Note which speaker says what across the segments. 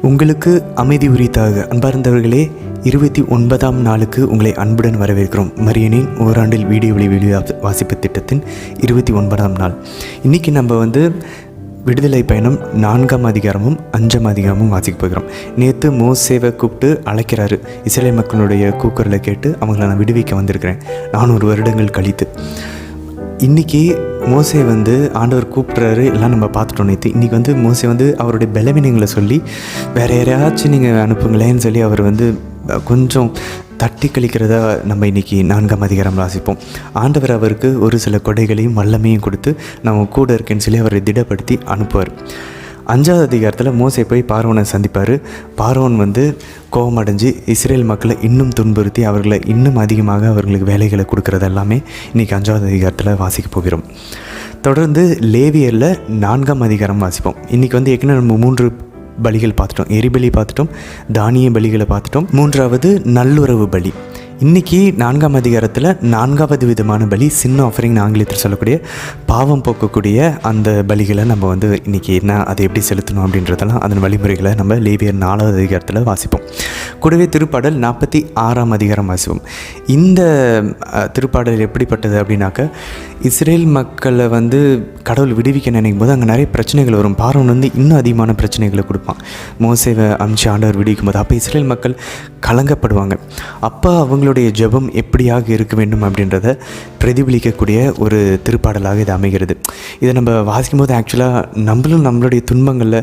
Speaker 1: உங்களுக்கு அமைதி உரித்தாக அன்பார்ந்தவர்களே, 29ஆம் நாளுக்கு உங்களை அன்புடன் வரவேற்கிறோம். மரியனின் ஓராண்டில் வீடியோ வாசிப்பு திட்டத்தின் 29ஆம் நாள். இன்றைக்கி நம்ம விடுதலை பயணம் 4ஆம் அதிகாரமும் 5ஆம் அதிகாரமும் வாசிக்க போகிறோம். நேற்று மோசேவை கூப்பிட்டு அழைக்கிறாரு. இஸ்ரேல் மக்களுடைய கூக்குரலை கேட்டு அவங்கள நான் விடுவிக்க வந்திருக்கிறேன் 400 வருடங்கள் கழித்து. இன்றைக்கி மோசே ஆண்டவர் கூப்பிட்றாரு, எல்லாம் நம்ம பார்த்துட்டோம். நேற்று இன்றைக்கி மோசே அவருடைய பலவீனங்களை சொல்லி வேறு யாரையாச்சும் நீங்கள் அனுப்புங்களேன்னு சொல்லி அவர் கொஞ்சம் தட்டி கழிக்கிறதா நம்ம இன்றைக்கி 4ஆம் அதிகாரம் வாசிப்போம். ஆண்டவர் அவருக்கு ஒரு சில கொடைகளையும் வல்லமையும் கொடுத்து நம்ம கூட இருக்கேன்னு சொல்லி அவரை திடப்படுத்தி அனுப்புவார். 5ஆவது அதிகாரத்தில் மோசே போய் பார்வோனை சந்திப்பார். பார்வோன் கோபம் அடைஞ்சு இஸ்ரேல் மக்களை இன்னும் துன்புறுத்தி அவர்களை இன்னும் அதிகமாக அவர்களுக்கு வேலைகளை கொடுக்குறது எல்லாமே இன்றைக்கி 5ஆவது அதிகாரத்தில் வாசிக்க போகிறோம். தொடர்ந்து லேவியரில் 4ஆம் அதிகாரம் வாசிப்போம். இன்றைக்கி ஏற்கனவே நம்ம 3 பலிகள் பார்த்துட்டோம். எரிபலி பார்த்துட்டோம், தானிய பலிகளை பார்த்துட்டோம், 3வது நல்லுறவு பலி. இன்றைக்கி 4ஆம் அதிகாரத்தில் 4வது விதமான பலி, சின்ன ஆஃபரிங் ஆங்கிலத்தில் சொல்லக்கூடிய பாவம் போக்கக்கூடிய அந்த பலிகளை நம்ம இன்றைக்கி என்ன, அதை எப்படி செலுத்தணும் அப்படின்றதெல்லாம் அதன் வழிமுறைகளை நம்ம லேவியர் 4வது அதிகாரத்தில் வாசிப்போம். கூடவே திருப்பாடல் 46ஆம் அதிகாரம் வாசிப்போம். இந்த திருப்பாடல் எப்படிப்பட்டது அப்படின்னாக்க, இஸ்ரேல் மக்களை கடவுள் விடுவிக்க நினைக்கும் போது அங்கே நிறைய பிரச்சனைகள் வரும். பார்வோன் இன்னும் அதிகமான பிரச்சனைகளை கொடுப்பான். மோசேவை அம்சி ஆண்டவர் விடுவிக்கும் போது அப்போ இஸ்ரேல் மக்கள் கலங்கப்படுவாங்க. அப்போ அவங்களுடைய ஜெபம் எப்படியாக இருக்க வேண்டும் அப்படின்றத பிரதிபலிக்கக்கூடிய ஒரு திருப்பாடலாக இது அமைகிறது. இதை நம்ம வாசிக்கும் போது ஆக்சுவலாக நம்மளுடைய துன்பங்களில்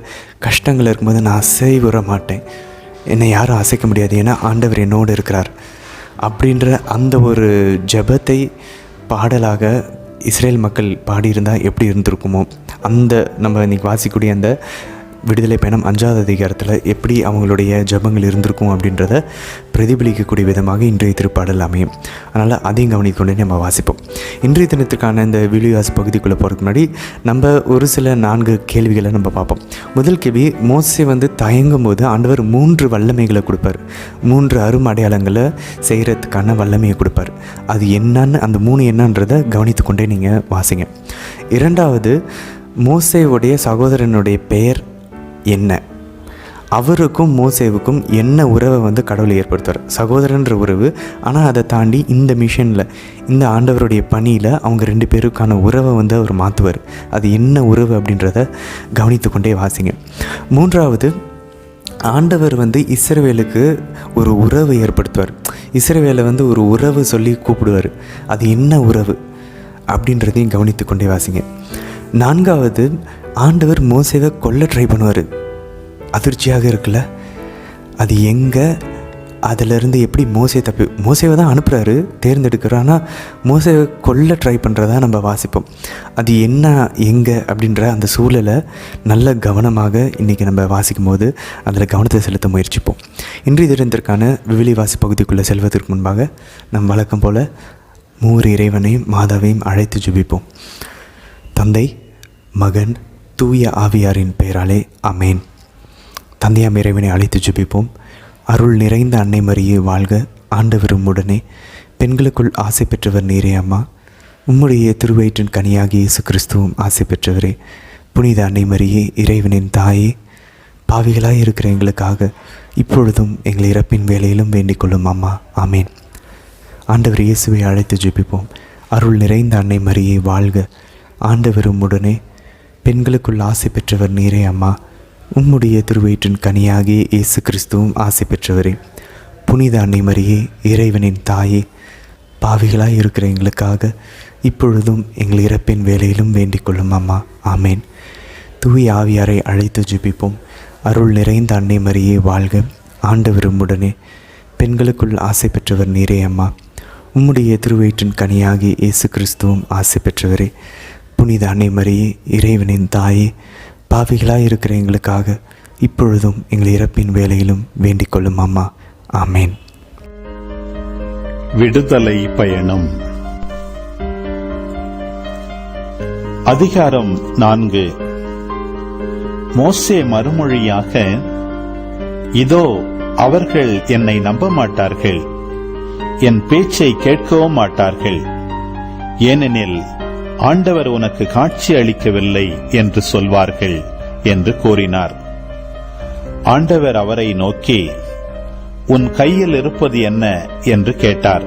Speaker 1: கஷ்டங்கள் இருக்கும்போது நான் அசைவுற மாட்டேன், என்னை யாரும் அசைக்க முடியாது, ஏன்னா ஆண்டவர் என்னோடு இருக்கிறார் அப்படின்ற அந்த ஒரு ஜெபத்தை பாடலாக இஸ்ரேல் மக்கள் பாடியிருந்தால் எப்படி இருந்திருக்குமோ, அந்த நம்ம இன்றைக்கி வாசிக்கக்கூடிய அந்த விடுதலை பயணம் 5ஆவது அதிகாரத்தில் எப்படி அவங்களுடைய ஜபங்கள் இருந்திருக்கும் அப்படின்றத பிரதிபலிக்கக்கூடிய விதமாக இன்றைய திருப்பாடல் அமையும். அதனால் அதையும் கவனிக்கொண்டு நம்ம வாசிப்போம். இன்றைய தினத்துக்கான இந்த வீடியோஸ் பகுதிக்குள்ளே போகிறதுக்கு முன்னாடி நம்ம ஒரு சில 4 கேள்விகளை நம்ம பார்ப்போம். முதல் கேள்வி, மோசே தயங்கும் போது ஆண்டவர் 3 வல்லமைகளை கொடுப்பார். 3 அருமடையாளங்களை செய்கிறதுக்கான வல்லமையை கொடுப்பார். அது என்னன்னு, அந்த 3 என்னன்றதை கவனித்து கொண்டே நீங்கள் வாசிங்க. 2வது, மோசேவுடைய சகோதரனுடைய பெயர் என்ன, அவருக்கும் மோசேவுக்கும் என்ன உறவை கடவுளை ஏற்படுத்துவார். சகோதரன்ற உறவு, ஆனால் அதை தாண்டி இந்த மிஷனில், இந்த ஆண்டவருடைய பணியில் அவங்க 2 பேருக்கான உறவை அவர் மாற்றுவார். அது என்ன உறவு அப்படின்றத கவனித்து கொண்டே வாசிங்க. 3வது, ஆண்டவர் இஸ்ரவேலுக்கு ஒரு உறவு ஏற்படுத்துவார். இஸ்ரவேலை ஒரு உறவு சொல்லி கூப்பிடுவார். அது என்ன உறவு அப்படின்றதையும் கவனித்து கொண்டே வாசிங்க. 4வது, ஆண்டவர் மோசேவை கொல்ல ட்ரை பண்ணுவார். அதிர்ச்சியாக இருக்குல்ல? அது எங்கே, அதிலிருந்து எப்படி மோசேவை தான் அனுப்புகிறாரு, தேர்ந்தெடுக்கிறார். ஆனால் மோசேவை கொல்ல ட்ரை பண்ணுறதா நம்ம வாசிப்போம். அது என்ன, எங்கே அப்படின்ற அந்த சூழலை நல்ல கவனமாக இன்றைக்கி நம்ம வாசிக்கும் போது அதில் கவனத்தை செலுத்த முயற்சிப்போம். இன்றைய தினத்திற்கான விவிலிவாசி பகுதிக்குள்ளே செல்வதற்கு முன்பாக நம் வழக்கம் போல் 3 இறைவனையும் மாதாவையும் அழைத்து ஜெபிப்போம். தந்தை, மகன், தூய ஆவியாரின் பெயராலே ஆமேன். தந்தையாம் இறைவனை அழைத்து ஜெபிப்போம். அருள் நிறைந்த அன்னை மரியே வாழ்க, ஆண்டவரும் உடனே, பெண்களுக்குள் ஆசை பெற்றவர் நீரே அம்மா, உம்முடைய திருவயிற்றின் கனியாகிய இயேசு கிறிஸ்துவும் ஆசை பெற்றவரே. புனித அன்னை மரியே, இறைவனின் தாயே, பாவிகளாய் இருக்கிற எங்களுக்காக இப்பொழுதும் எங்கள் இறப்பின் வேலையிலும் வேண்டிக் கொள்ளும் அம்மா. ஆமேன். ஆண்டவர் இயேசுவை அழைத்து ஜெபிப்போம். அருள் நிறைந்த அன்னை மரியே வாழ்க, ஆண்டவரும் உடனே, பெண்களுக்குள் ஆசை பெற்றவர் நீரே அம்மா, உம்முடைய திருவயிற்றின் கனியாகிய இயேசு கிறிஸ்துவும் ஆசை பெற்றவரே. புனித அன்னை மரியே, இறைவனின் தாயே, பாவிகளாய் இருக்கிற எங்களுக்காக இப்பொழுதும் எங்கள் இறப்பின் வேலையிலும் வேண்டிக் கொள்ளும் அம்மா. ஆமேன். தூய ஆவியாரை அழைத்து ஜெபிப்போம். அருள் நிறைந்த அன்னை மரியே வாழ்க, ஆண்டவரும் உடனே, பெண்களுக்குள் ஆசை பெற்றவர் நீரே அம்மா, உம்முடைய திருவயிற்றின் கனியாகிய இயேசு கிறிஸ்துவும் ஆசை பெற்றவரே. புனித அன்னை மரியே, இறைவனின் தாயே, பாவிகளாய் இருக்கிற எங்களுக்காக இப்பொழுதும் எங்கள் இறப்பின் வேலையிலும் வேண்டிக் கொள்ளும் அம்மா. ஆமேன்.
Speaker 2: விடுதலை பயணம் அதிகாரம் 4. மோசே மறுமொழியாக, இதோ அவர்கள் என்னை நம்ப மாட்டார்கள், என் பேச்சை கேட்கவும் மாட்டார்கள், ஏனெனில் ஆண்டவர் உனக்கு காட்சி அளிக்கவில்லை என்று சொல்வார்கள் என்று கூறினார். ஆண்டவர் அவரை நோக்கி, உன் கையில் இருப்பது என்ன என்று கேட்டார்.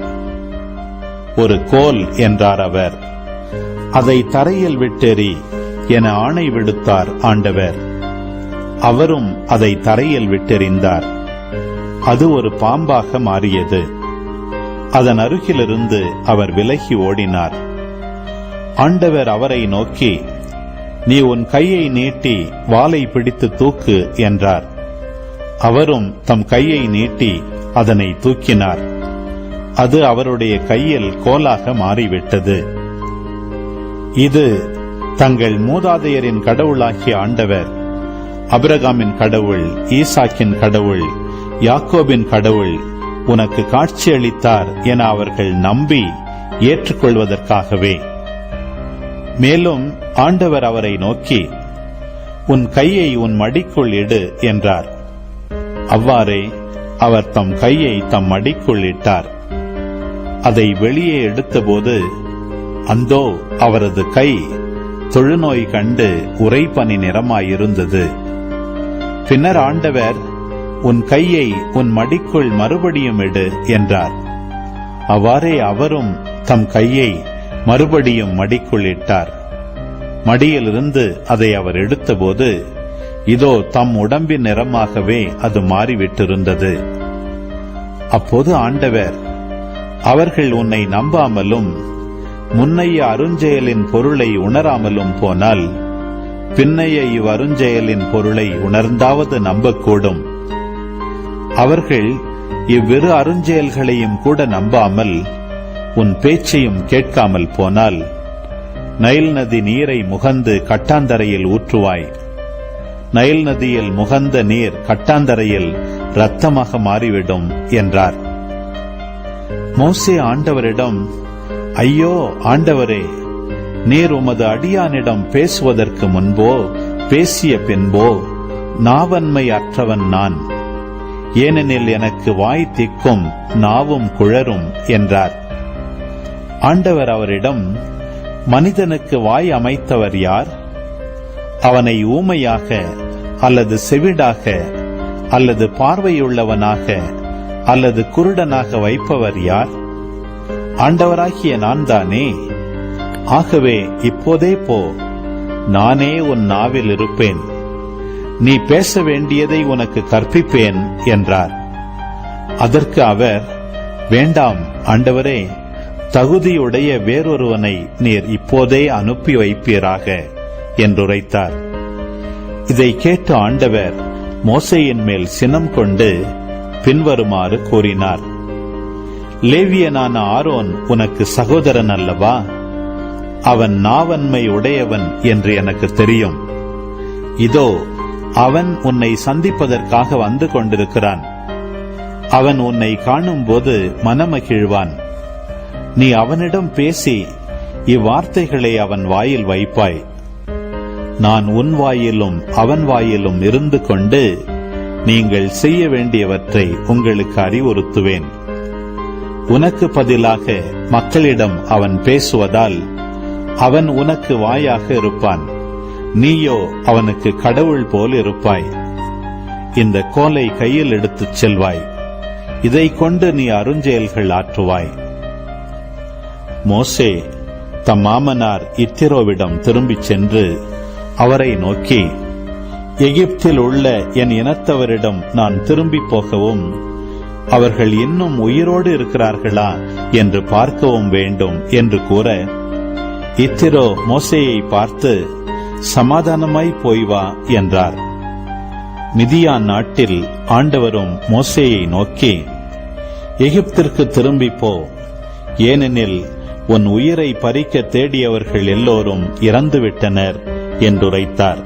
Speaker 2: ஒரு கோல் என்றார் அவர். அதை தரையில் விட்டெறி என ஆணை விடுத்தார் ஆண்டவர். அவரும் அதை தரையில் விட்டெறிந்தார். அது ஒரு பாம்பாக மாறியது. அதன் அருகிலிருந்து அவர் விலகி ஓடினார். ஆண்டவர் அவரை நோக்கி, நீ உன் கையை நீட்டி வாளை பிடித்து தூக்கு என்றார். அவரும் தம் கையை நீட்டி அதனை தூக்கினார். அது அவருடைய கையில் கோலாக மாறிவிட்டது. இது தங்கள் மூதாதையரின் கடவுளாகிய ஆண்டவர், அபிரகாமின் கடவுள், ஈசாக்கின் கடவுள், யாக்கோபின் கடவுள் உனக்கு காட்சியளித்தார் என அவர்கள் நம்பி ஏற்றுக்கொள்வதற்காகவே. மேலும் ஆண்டவர் அவரை நோக்கி, உன் கையை உன் மடிக்குள் இடு என்றார். அவ்வாறே அவர் தம் கையை தம் மடிக்குள் இட்டார். அதை வெளியே எடுத்தபோது அந்தோ அவரது கை தொழுநோய் கண்டு உறைபனி நிறமாயிருந்தது. பின்னர் ஆண்டவர், உன் கையை உன் மடிக்குள் மறுபடியும் இடு என்றார். அவ்வாறே அவரும் தம் கையை மறுபடியும் மடிக்குள் இட்டார். மடியிலிருந்து அதை அவர் எடுத்தபோது இதோ தம் உடம்பின் நிறமாகவே அது மாறிவிட்டிருந்தது. அப்போது ஆண்டவர், அவர்கள் உன்னை நம்பாமலும் முன்னைய அருஞ்செயலின் பொருளை உணராமலும் போனால் பின்னைய இவ்வருஞ்செயலின் பொருளை உணர்ந்தாவது நம்பக்கூடும். அவர்கள் இவ்விரு அருஞ்செயல்களையும் கூட நம்பாமல் உன் பேச்சையும் கேட்காமல் போனால் நைல் நதி நீரை முகந்து கட்டாந்தரையில் ஊற்றுவாய். நைல் நதியில் முகந்த நீர் கட்டாந்தரையில் இரத்தமாக மாறிவிடும் என்றார். மோசே ஆண்டவரிடம், ஐயோ ஆண்டவரே, நீர் உமது அடியானிடம் பேசுவதற்கு முன்போ பேசிய பின்போ நாவன்மை அற்றவன் நான். ஏனெனில் எனக்கு வாய் திக்கும் நாவும் குழறும் என்றார். ஆண்டவர் அவரிடம், மனிதனுக்கு வாய் அமைத்தவர் யார்? அவனை ஊமையாக அல்லது செவிடாக அல்லது பார்வையுள்ளவனாக அல்லது குருடனாக வைப்பவர் யார்? ஆண்டவராகிய நான் தானே. ஆகவே இப்போதே போ, நானே உன் நாவில் இருப்பேன். நீ பேச வேண்டியதை உனக்கு கற்பிப்பேன் என்றார். அதற்கு அவர், வேண்டாம் ஆண்டவரே, தகுதியுடைய வேறொருவனை நீர் இப்போதே அனுப்பி வைப்பீராக என்றுரைத்தார். இதை கேட்ட ஆண்டவர் மோசேயின் மேல் சினம் கொண்டு பின்வருமாறு கூறினார். லேவியனான ஆரோன் உனக்கு சகோதரன் அல்லவா? அவன் நாவன்மை உடையவன் என்று எனக்கு தெரியும். இதோ அவன் உன்னை சந்திப்பதற்காக வந்து கொண்டிருக்கிறான். அவன் உன்னை காணும் போது மனமகிழ்வான். நீ அவனிடம் பேசி இவ்வார்த்தைகளை அவன் வாயில் வைப்பாய். நான் உன் வாயிலும் அவன் வாயிலும் இருந்து கொண்டு நீங்கள் செய்ய வேண்டியவற்றை உங்களுக்கு அறிவுறுத்துவேன். உனக்கு பதிலாக மக்களிடம் அவன் பேசுவதால் அவன் உனக்கு வாயாக இருப்பான். நீயோ அவனுக்கு கடவுள் போல் இருப்பாய். இந்த கோலை கையில் எடுத்துச் செல்வாய். இதை கொண்டு நீ அருஞ்செயல்கள் ஆற்றுவாய். மோசே தம் மாமனார் இத்திரோவிடம் திரும்பிச் சென்று அவரை நோக்கி, எகிப்தில் உள்ள என் இனத்தவரிடம் நான் திரும்பி போகவும் அவர்கள் இன்னும் உயிரோடு இருக்கிறார்களா என்று பார்க்கவும் வேண்டும் என்று கூற, இத்திரோ மோசேயை பார்த்து, சமாதானமாய் போய் வா என்றார். மிதியான் நாட்டில் ஆண்டவரும் மோசேயை நோக்கி, எகிப்திற்கு திரும்பி போ, ஏனெனில் உன் உயிரை பறிக்க தேடியவர்கள் எல்லோரும் இறந்துவிட்டனர் என்றுரைத்தார்.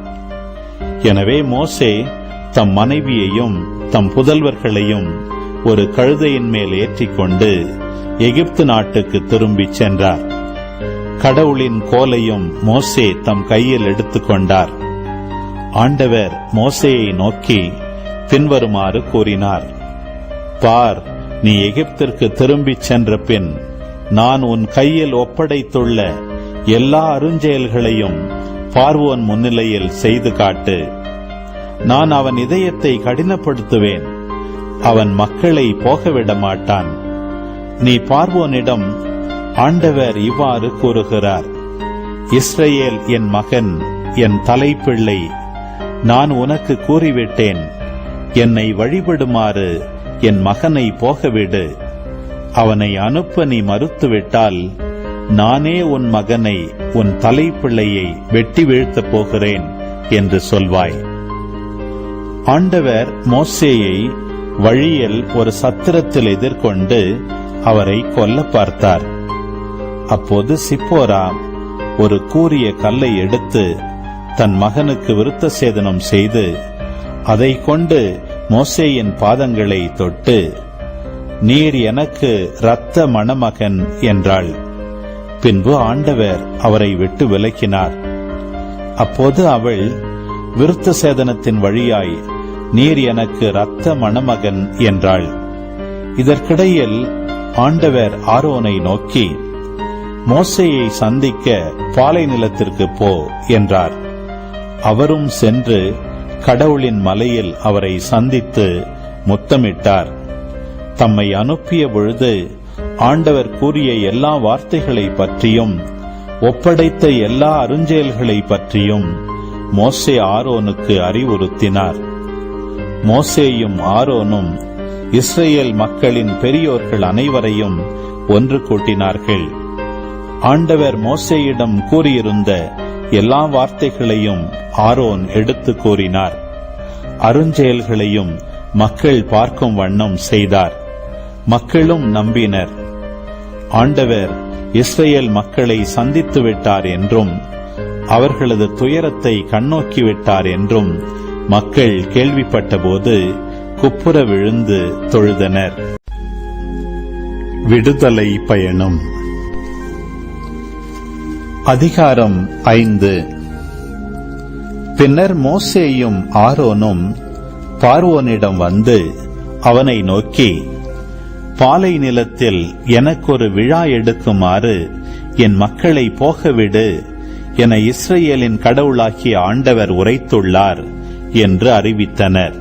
Speaker 2: எனவே மோசே தம் மனைவியையும் தம் புதல்வர்களையும் ஒரு கழுதையின் மேல் ஏற்றிக்கொண்டு எகிப்து நாட்டுக்கு திரும்பிச் சென்றார். கடவுளின் கோலையும் மோசே தம் கையில் எடுத்துக்கொண்டார். ஆண்டவர் மோசேயை நோக்கி பின்வருமாறு கூறினார். பார், நீ எகிப்திற்கு திரும்பிச் சென்ற பின் நான் உன் கையில் ஒப்படைத்துள்ள எல்லா அருஞ்செயல்களையும் பார்வோன் முன்னிலையில் செய்து காட்டு. நான் அவன் இதயத்தை கடினப்படுத்துவேன், அவன் மக்களை போகவிட மாட்டான். நீ பார்வோனிடம், ஆண்டவர் இவ்வாறு கூறுகிறார், இஸ்ரவேல் என் மகன், என் தலைப்பிள்ளை, நான் உனக்கு கூறிவிட்டேன், என்னை வழிபடுமாறு என் மகனை போகவிடு. அவனை அனுப்ப நீ மறுத்துவிட்டால் நானே உன் மகனை, உன் தலைப்பிள்ளையை வெட்டி வீழ்த்தப் போகிறேன் என்று சொல்வாய். ஆண்டவர் மோசேயை வழியில் ஒரு சத்திரத்தில் எதிர்கொண்டு அவரை கொல்ல பார்த்தார். அப்போது சிப்போரா ஒரு கூரிய கல்லை எடுத்து தன் மகனுக்கு விருத்த சேதனம் செய்து அதை கொண்டு மோசேயின் பாதங்களை தொட்டு, நீர் எனக்கு இரத்த மணமகன் என்றாள். பின்பு ஆண்டவர் அவரை விட்டு விலக்கினார். அப்போது அவள் விருத்த சேதனத்தின் வழியாய், நீர் எனக்கு இரத்த மணமகன் என்றாள். இதற்கிடையில் ஆண்டவர் ஆரோனை நோக்கி, மோசேயை சந்திக்க பாலை நிலத்திற்கு போ என்றார். அவரும் சென்று கடவுளின் மலையில் அவரை சந்தித்து முத்தமிட்டார். தம்மை அனுப்பிய பொழுது ஆண்டவர் கூறிய எல்லா வார்த்தைகளை பற்றியும் ஒப்படைத்த எல்லா அருஞ்செயல்களை பற்றியும் மோசே ஆரோனுக்கு அறிவுறுத்தினார். மோசேயும் ஆரோனும் இஸ்ரேல் மக்களின் பெரியோர்கள் அனைவரையும் ஒன்று கூட்டினார்கள். ஆண்டவர் மோசேயிடம் கூறியிருந்த எல்லா வார்த்தைகளையும் ஆரோன் எடுத்து கூறினார். அருஞ்செயல்களையும் மக்கள் பார்க்கும் வண்ணம் செய்தார். மக்களும் நம்பினர். ஆண்டவர் இஸ்ரேல் மக்களை சந்தித்து விட்டார் என்றும் அவர்களது துயரத்தை கண்ணோக்கிவிட்டார் என்றும் மக்கள் கேள்விப்பட்டபோது குப்புற விழுந்து தொழுதனர். விடுதலை பயணம். அதிகாரம் 5. பின்னர் மோசேயும் ஆரோனும் பார்வோனிடம் வந்து அவனை நோக்கி, பாலை நிலத்தில் எனக்கொரு விழா எடுக்குமாறு என் மக்களை போகவிடு என இஸ்ரேலின் கடவுளாகிய ஆண்டவர் உரைத்துள்ளார் என்று அறிவித்தனர்.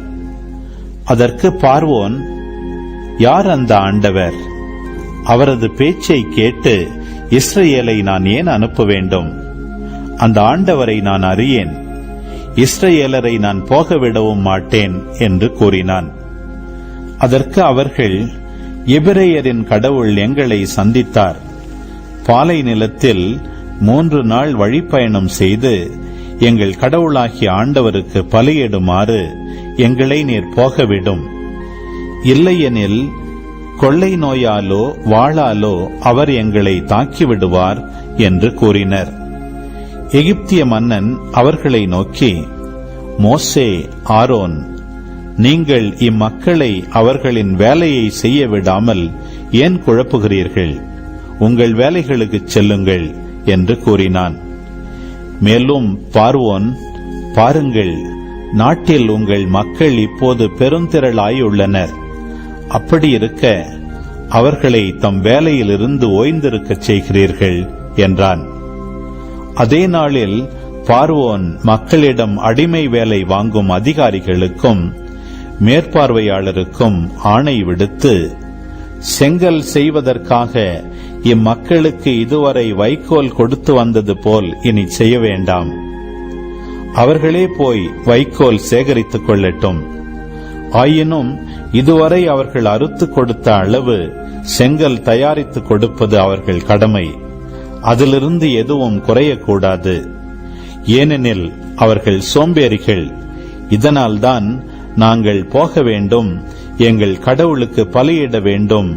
Speaker 2: அதற்கு பார்வோன், யார் அந்த ஆண்டவர்? அவரது பேச்சை கேட்டு இஸ்ரேலை நான் ஏன் அனுப்ப வேண்டும்? அந்த ஆண்டவரை நான் அறியேன், இஸ்ரேலரை நான் போகவிடவும் மாட்டேன் என்று கூறினான். அதற்கு அவர்கள், எபிரேயரின் கடவுள் எங்களை சந்தித்தார். பாலை நிலத்தில் 3 நாள் வழிப்பயணம் செய்து எங்கள் கடவுளாகிய ஆண்டவருக்கு பலியிடுமாறு எங்களை நீர் போகவிடும். இல்லையெனில் கொள்ளை நோயாலோ வாளாலோ அவர் எங்களை தாக்கிவிடுவார் என்று கூறினர். எகிப்திய மன்னன் அவர்களை நோக்கி, மோசே, ஆரோன், நீங்கள் இம்மக்களை அவர்களின் வேலையை செய்ய விடாமல் ஏன் குழப்புகிறீர்கள்? உங்கள் வேலைகளுக்கு செல்லுங்கள் என்று கூறினான். மேலும் பார்வோன், பாருங்கள், நாட்டில் உங்கள் மக்கள் இப்போது பெருந்திரளாயுள்ளனர். அப்படி இருக்க அவர்களை தம் வேலையிலிருந்து ஓய்ந்திருக்கச் செய்கிறீர்கள் என்றான். அதே நாளில் பார்வோன் மக்களிடம் அடிமை வேலை வாங்கும் அதிகாரிகளுக்கும் மேற்பார்வையாளருக்கும் ஆணை விடுத்து, செங்கல் செய்வதற்காக இம்மக்களுக்கு இதுவரை வைக்கோல் கொடுத்து வந்தது போல் இனி செய்ய வேண்டாம். அவர்களே போய் வைக்கோல் சேகரித்துக் கொள்ளட்டும். ஆயினும் இதுவரை அவர்கள் அறுத்து கொடுத்த அளவு செங்கல் தயாரித்து கொடுப்பது அவர்கள் கடமை. அதிலிருந்து எதுவும் குறையக்கூடாது. ஏனெனில் அவர்கள் சோம்பேறிகள். இதனால்தான் நாங்கள் போக வேண்டும், எங்கள் கடவுளுக்கு பலியிட வேண்டும்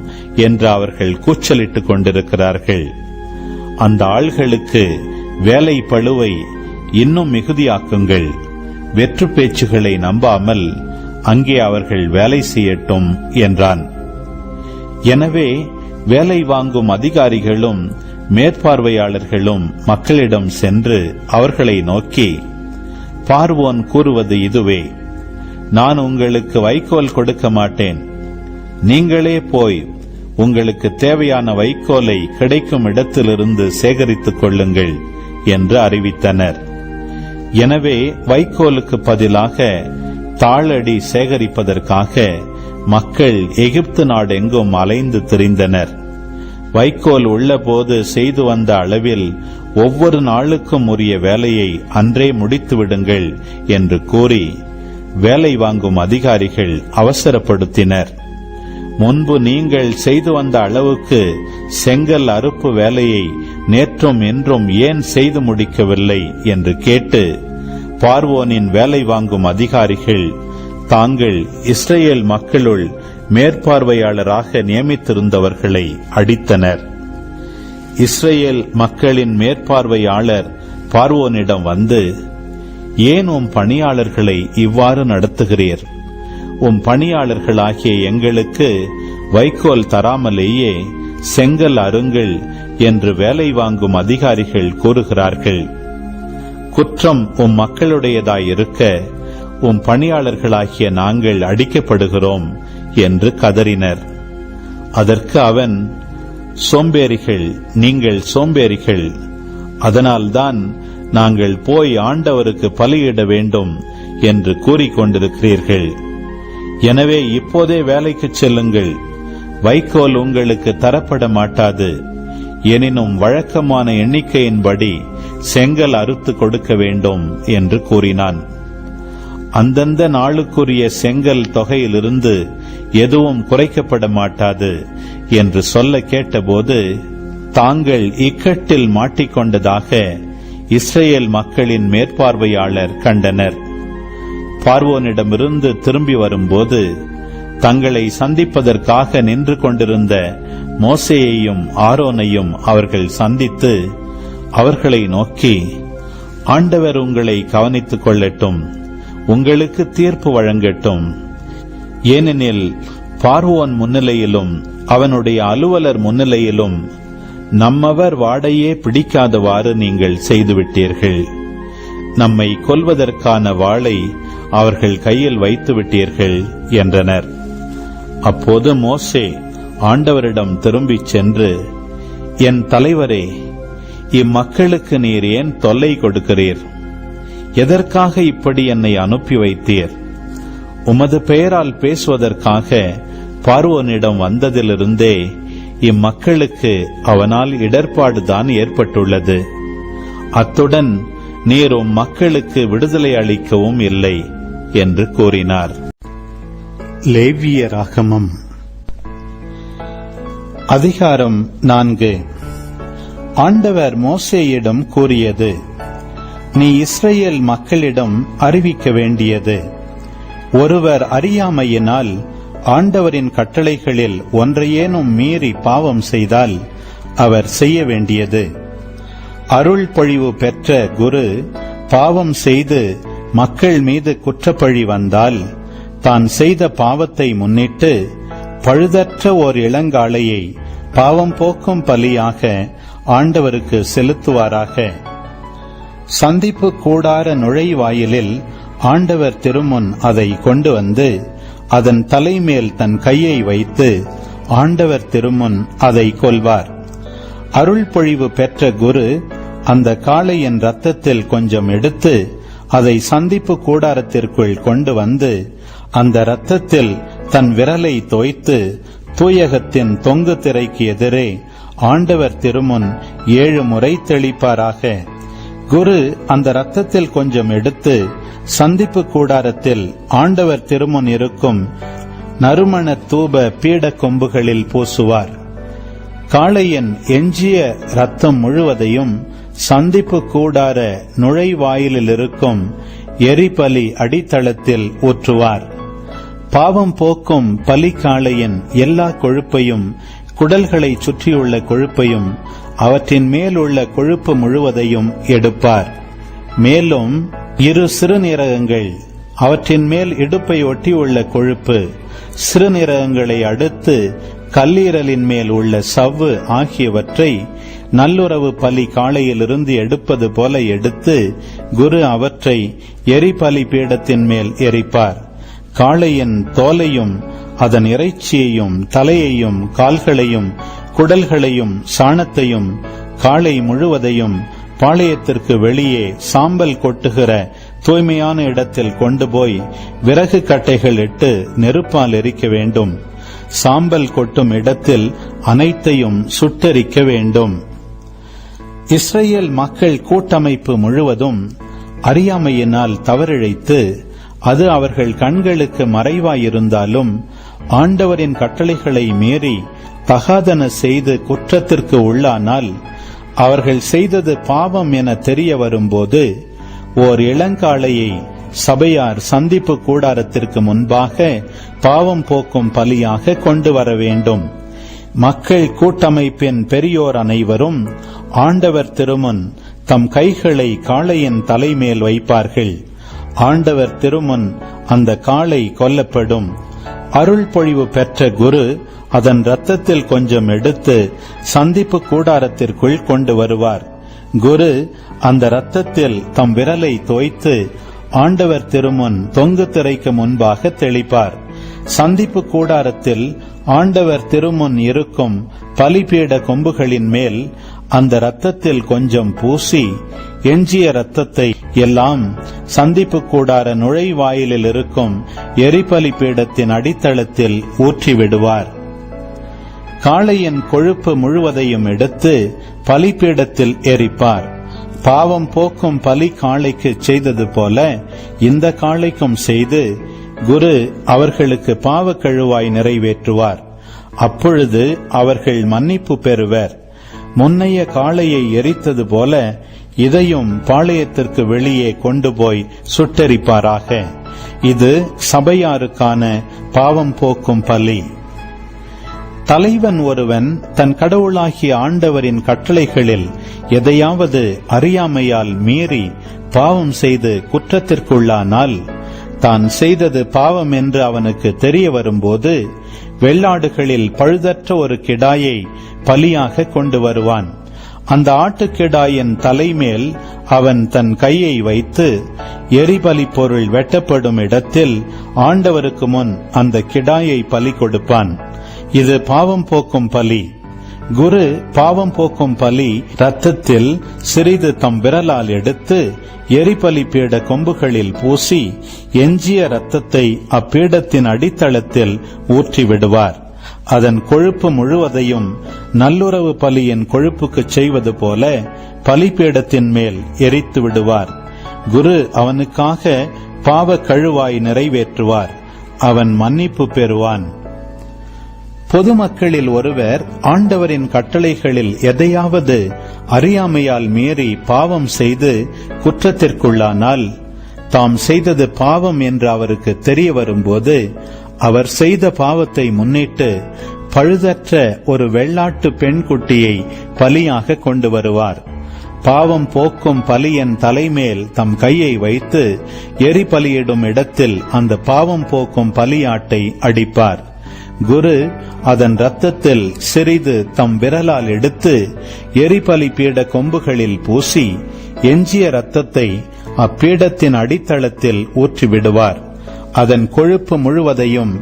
Speaker 2: என்று அவர்கள் கூச்சலிட்டுக் கொண்டிருக்கிறார்கள். அந்த ஆள்களுக்கு வேலை பளுவை இன்னும் மிகுதியாக்குங்கள். வெற்று பேச்சுகளை நம்பாமல் அங்கே அவர்கள் வேலை செய்யட்டும் என்றான். எனவே வேலை வாங்கும் அதிகாரிகளும் மேற்பார்வையாளர்களும் மக்களிடம் சென்று அவர்களை நோக்கி, பார்வோன் கூறுவது இதுவே, நான் உங்களுக்கு வைக்கோல் கொடுக்க மாட்டேன். நீங்களே போய் உங்களுக்கு தேவையான வைக்கோலை கிடைக்கும் இடத்திலிருந்து சேகரித்துக் கொள்ளுங்கள் என்று அறிவித்தனர். எனவே வைக்கோலுக்கு பதிலாக தாளடி சேகரிப்பதற்காக மக்கள் எகிப்து நாடெங்கும் அலைந்து திரிந்தனர். வைக்கோல் உள்ளபோது செய்து வந்த அளவில் ஒவ்வொரு நாளுக்கும் உரிய வேலையை அன்றே முடித்து விடுங்கள் என்று கூறி வேலை வாங்கும் அதிகாரிகள் அவசரப்படுத்தினர். முன்பு நீங்கள் செய்து வந்த அளவுக்கு செங்கல் அறுப்பு வேலையை நேற்றும் இன்றும் ஏன் செய்து முடிக்கவில்லை என்று கேட்டு பார்வோனின் வேலை வாங்கும் அதிகாரிகள் தாங்கள் இஸ்ரேல் மக்களுள் மேற்பார்வையாளராக நியமித்திருந்தவர்களை அடித்தனர். இஸ்ரேல் மக்களின் மேற்பார்வையாளர் பார்வோனிடம் வந்து, ஏன் உம் பணியாளர்களை இவ்வாறு நடத்துகிறீர்? உம் பணியாளர்களாகிய எங்களுக்கு வைக்கோல் தராமலேயே செங்கல் அருங்கள் என்று வேலை வாங்கும் அதிகாரிகள் கூறுகிறார்கள். குற்றம் உம் மக்களுடையதாயிருக்க உம் பணியாளர்களாகிய நாங்கள் அடிக்கப்படுகிறோம் என்று கதறினர். அதற்கு அவன், சோம்பேறிகள், நீங்கள் சோம்பேறிகள், அதனால்தான் நாங்கள் போய் ஆண்டவருக்கு பலியிட வேண்டும் என்று கூறிக்கொண்டிருக்கிறீர்கள். எனவே இப்போதே வேலைக்கு செல்லுங்கள். வைக்கோல் உங்களுக்கு தரப்பட மாட்டாது. எனினும் வழக்கமான எண்ணிக்கையின்படி செங்கல் அறுத்து கொடுக்க வேண்டும் என்று கூறினான். அந்தந்த நாளுக்குரிய செங்கல் தொகையிலிருந்து எதுவும் குறைக்கப்பட மாட்டாது என்று சொல்ல கேட்டபோது தாங்கள் இக்கட்டில் மாட்டிக்கொண்டதாக இஸ்ரேல் மக்களின் மேற்பார்வையாளர் கண்டனர். பார்வோனிடமிருந்து திரும்பி வரும்போது தங்களை சந்திப்பதற்காக நின்று கொண்டிருந்த மோசேயையும் ஆரோனையும் அவர்கள் சந்தித்து அவர்களை நோக்கி, ஆண்டவர் உங்களை கவனித்துக் கொள்ளட்டும், உங்களுக்கு தீர்ப்பு வழங்கட்டும். ஏனெனில் பார்வோன் முன்னிலையிலும் அவனுடைய அலுவலர் முன்னிலையிலும் நம்மவர் வாடையே பிடிக்காதவாறு நீங்கள் செய்துவிட்டீர்கள். நம்மை கொல்வதற்கான வாளை அவர்கள் கையில் வைத்து விட்டீர்கள் என்றனர். அப்போது மோசே ஆண்டவரிடம் திரும்பிச் சென்று, என் தலைவரே, இம்மக்களுக்கு நீர் ஏன் தொல்லை கொடுக்கிறீர்? எதற்காக இப்படி என்னை அனுப்பி வைத்தீர்? உமது பெயரால் பேசுவதற்காக பார்வோனிடம் வந்ததிலிருந்தே இம்மக்களுக்கு அவனால் இடர்பாடுதான் ஏற்பட்டுள்ளது. அத்துடன் நீர் மக்களுக்கு விடுதலை அளிக்கவும் இல்லை என்று கூறினார். லேவியராகமம் அதிகாரம் 4. ஆண்டவர் மோசேயிடம் கூறியது: நீ இஸ்ரேல் மக்களிடம் அறிவிக்க வேண்டியது, ஒருவர் அறியாமையினால் ஆண்டவரின் கட்டளைகளில் ஒன்றையேனும் மீறி பாவம் செய்தால் அவர் செய்ய வேண்டியது: அருள் பொழிவு பெற்ற குரு பாவம் செய்து மக்கள் மீது குற்றப்பழி வந்தால் தான் செய்த பாவத்தை முன்னிட்டு பழுதற்ற ஓர் இளங்காளையை பாவம் போக்கும் பலியாக ஆண்டவருக்கு செலுத்துவாராக. சந்திப்பு கூடார நுழைவாயிலில் ஆண்டவர் திருமுன் அதை கொண்டு வந்து அதன் தலைமேல் தன் கையை வைத்து ஆண்டவர் திருமுன் அதை கொல்வார். அருள் பொழிவு பெற்ற குரு அந்த காளையின் இரத்தத்தில் கொஞ்சம் எடுத்து அதை சந்திப்பு கூடாரத்திற்குள் கொண்டு வந்து அந்த இரத்தத்தில் தன் விரலை தோய்த்து தூயகத்தின் தொங்கு திரைக்கு எதிரே ஆண்டவர் திருமுன் 7 முறை தெளிப்பாராக. குரு அந்த இரத்தத்தில் கொஞ்சம் எடுத்து சந்திப்பு கூடாரத்தில் ஆண்டவர் திருமுன் இருக்கும் நறுமண தூப பீட கொம்புகளில் பூசுவார். காளையின் எஞ்சிய இரத்தம் முழுவதையும் சந்திப்பு கூடார நுழைவாயிலில் இருக்கும் எரிபலி அடித்தளத்தில் ஊற்றுவார். பாவம் போக்கும் பலிக்காளையின் எல்லா கொழுப்பையும், குடல்களை சுற்றியுள்ள கொழுப்பையும், அவற்றின் மேல் உள்ள கொழுப்பு முழுவதையும் எடுப்பார். மேலும் 2 சிறுநீரகங்கள், அவற்றின் மேல் இடுப்பை ஒட்டியுள்ள கொழுப்பு, சிறுநீரகங்களை அடுத்து கல்லீரலின் மேல் உள்ள சவ்வு ஆகியவற்றை நல்லுறவு பலி காளையிலிருந்து எடுப்பது போல எடுத்து குரு அவற்றை எரிபலி பீடத்தின் மேல் எரிப்பார். காளையின் தோலையும் அதன் இறைச்சியையும் தலையையும் கால்களையும் குடல்களையும் சாணத்தையும் காளை முழுவதையும் பாளையத்திற்கு வெளியே சாம்பல் கொட்டுகிற தூய்மையான இடத்தில் கொண்டு போய் விறகு கட்டைகள் இட்டு நெருப்பால் எரிக்க வேண்டும். சாம்பல் கொட்டும் இடத்தில் அனைத்தையும் சுட்டெரிக்க வேண்டும். இஸ்ரேல் மக்கள் கூட்டமைப்பு முழுவதும் அறியாமையினால் தவறிழைத்து, அது அவர்கள் கண்களுக்கு மறைவாயிருந்தாலும் ஆண்டவரின் கட்டளைகளை மீறி தகாதன செய்து குற்றத்திற்கு உள்ளானால், அவர்கள் செய்தது பாவம் என தெரிய வரும்போது ஓர் இளங்காளையை சபையார் சந்திப்பு கூடாரத்திற்கு முன்பாக பாவம் போக்கும் பலியாக கொண்டு வர வேண்டும். மக்கள் கூட்டமைப்பின் பெரியோர் அனைவரும் ஆண்டவர் திருமுன் தம் கைகளை காளையின் தலைமேல் வைப்பார்கள். ஆண்டவர் திருமுன் அந்த காளை கொல்லப்படும். அருள் பொழிவு பெற்ற குரு அதன் இரத்தத்தில் கொஞ்சம் எடுத்து சந்திப்பு கூடாரத்திற்குள் கொண்டு வருவார். குரு அந்த இரத்தத்தில் தம் விரலை தோய்த்து ஆண்டவர் திருமுன் தொங்கு திரைக்கு முன்பாக தெளிப்பார். சந்திப்பு கூடாரத்தில் ஆண்டவர் திருமுன் இருக்கும் பலிபீட கொம்புகளின் மேல் அந்த இரத்தத்தில் கொஞ்சம் பூசி, எஞ்சிய இரத்தத்தை எல்லாம் சந்திப்பு கூடார நுழைவாயிலில் இருக்கும் எரிபலி பீடத்தின் அடித்தளத்தில் ஊற்றிவிடுவார். காளையின் கொழுப்பு முழுவதையும் எடுத்து பலிபீடத்தில் எரிப்பார். பாவம் போக்கும் பலி காளைக்கு செய்தது போல இந்த காளைக்கும் செய்து குரு அவர்களுக்கு பாவ கழுவாய் நிறைவேற்றுவார். அப்பொழுது அவர்கள் மன்னிப்பு பெறுவர். முன்னைய காளையை எரித்தது போல இதையும் பாளையத்திற்கு வெளியே கொண்டு போய் சுட்டெரிப்பாராக. இது சபையாருக்கான பாவம் போக்கும் பலி. தலைவன் ஒருவன் தன் கடவுளாகிய ஆண்டவரின் கட்டளைகளில் எதையாவது அறியாமையால் மீறி பாவம் செய்து குற்றத்திற்குள்ளானால், தான் செய்தது பாவம் என்று அவனுக்கு தெரிய வரும்போது வெள்ளாடுகளில் பழுதற்ற ஒரு கிடாயை பலியாக கொண்டு வருவான். அந்த ஆட்டுக்கிடாயின் தலைமேல் அவன் தன் கையை வைத்து எரிபலி பொருள் வெட்டப்படும் இடத்தில் ஆண்டவருக்கு முன் அந்த கிடாயை பலி கொடுப்பான். இது பாவம் போக்கும் பலி. குரு பாவம் போக்கும் பலி இரத்தத்தில் சிறிது தம் விரலால் எடுத்து எரிபலி பீட கொம்புகளில் பூசி, எஞ்சிய இரத்தத்தை அப்பீடத்தின் அடித்தளத்தில் ஊற்றிவிடுவார். அதன் கொழுப்பு முழுவதையும் நல்லுறவு பலியின் கொழுப்புக்கு செய்வது போல பலிபீடத்தின் மேல் எரித்து விடுவார். குரு அவனுக்காக பாவ கழுவாய் நிறைவேற்றுவார். அவன் மன்னிப்பு பெறுவான். பொதுமக்களில் ஒருவர் ஆண்டவரின் கட்டளைகளில் எதையாவது அறியாமையால் மீறி பாவம் செய்து குற்றத்திற்குள்ளானால், தாம் செய்தது பாவம் என்று அவருக்கு தெரிய வரும்போது அவர் செய்த பாவத்தை முன்னிட்டு பழுதற்ற ஒரு வெள்ளாட்டு பெண் குட்டியை பலியாக கொண்டு வருவார். பாவம் போக்கும் பலியின் தலைமேல் தம் கையை வைத்து எரிபலியிடும் இடத்தில் அந்த பாவம் போக்கும் பலியாட்டை அடிப்பார். குரு அதன் இரத்தத்தில் சிறிது தம் விரலால் எடுத்து எரிபலி பீட கொம்புகளில் பூசி, எஞ்சிய இரத்தத்தை அப்பீடத்தின் அடித்தளத்தில் ஊற்றிவிடுவார். அதன் கொழுப்பு முழுவதையும்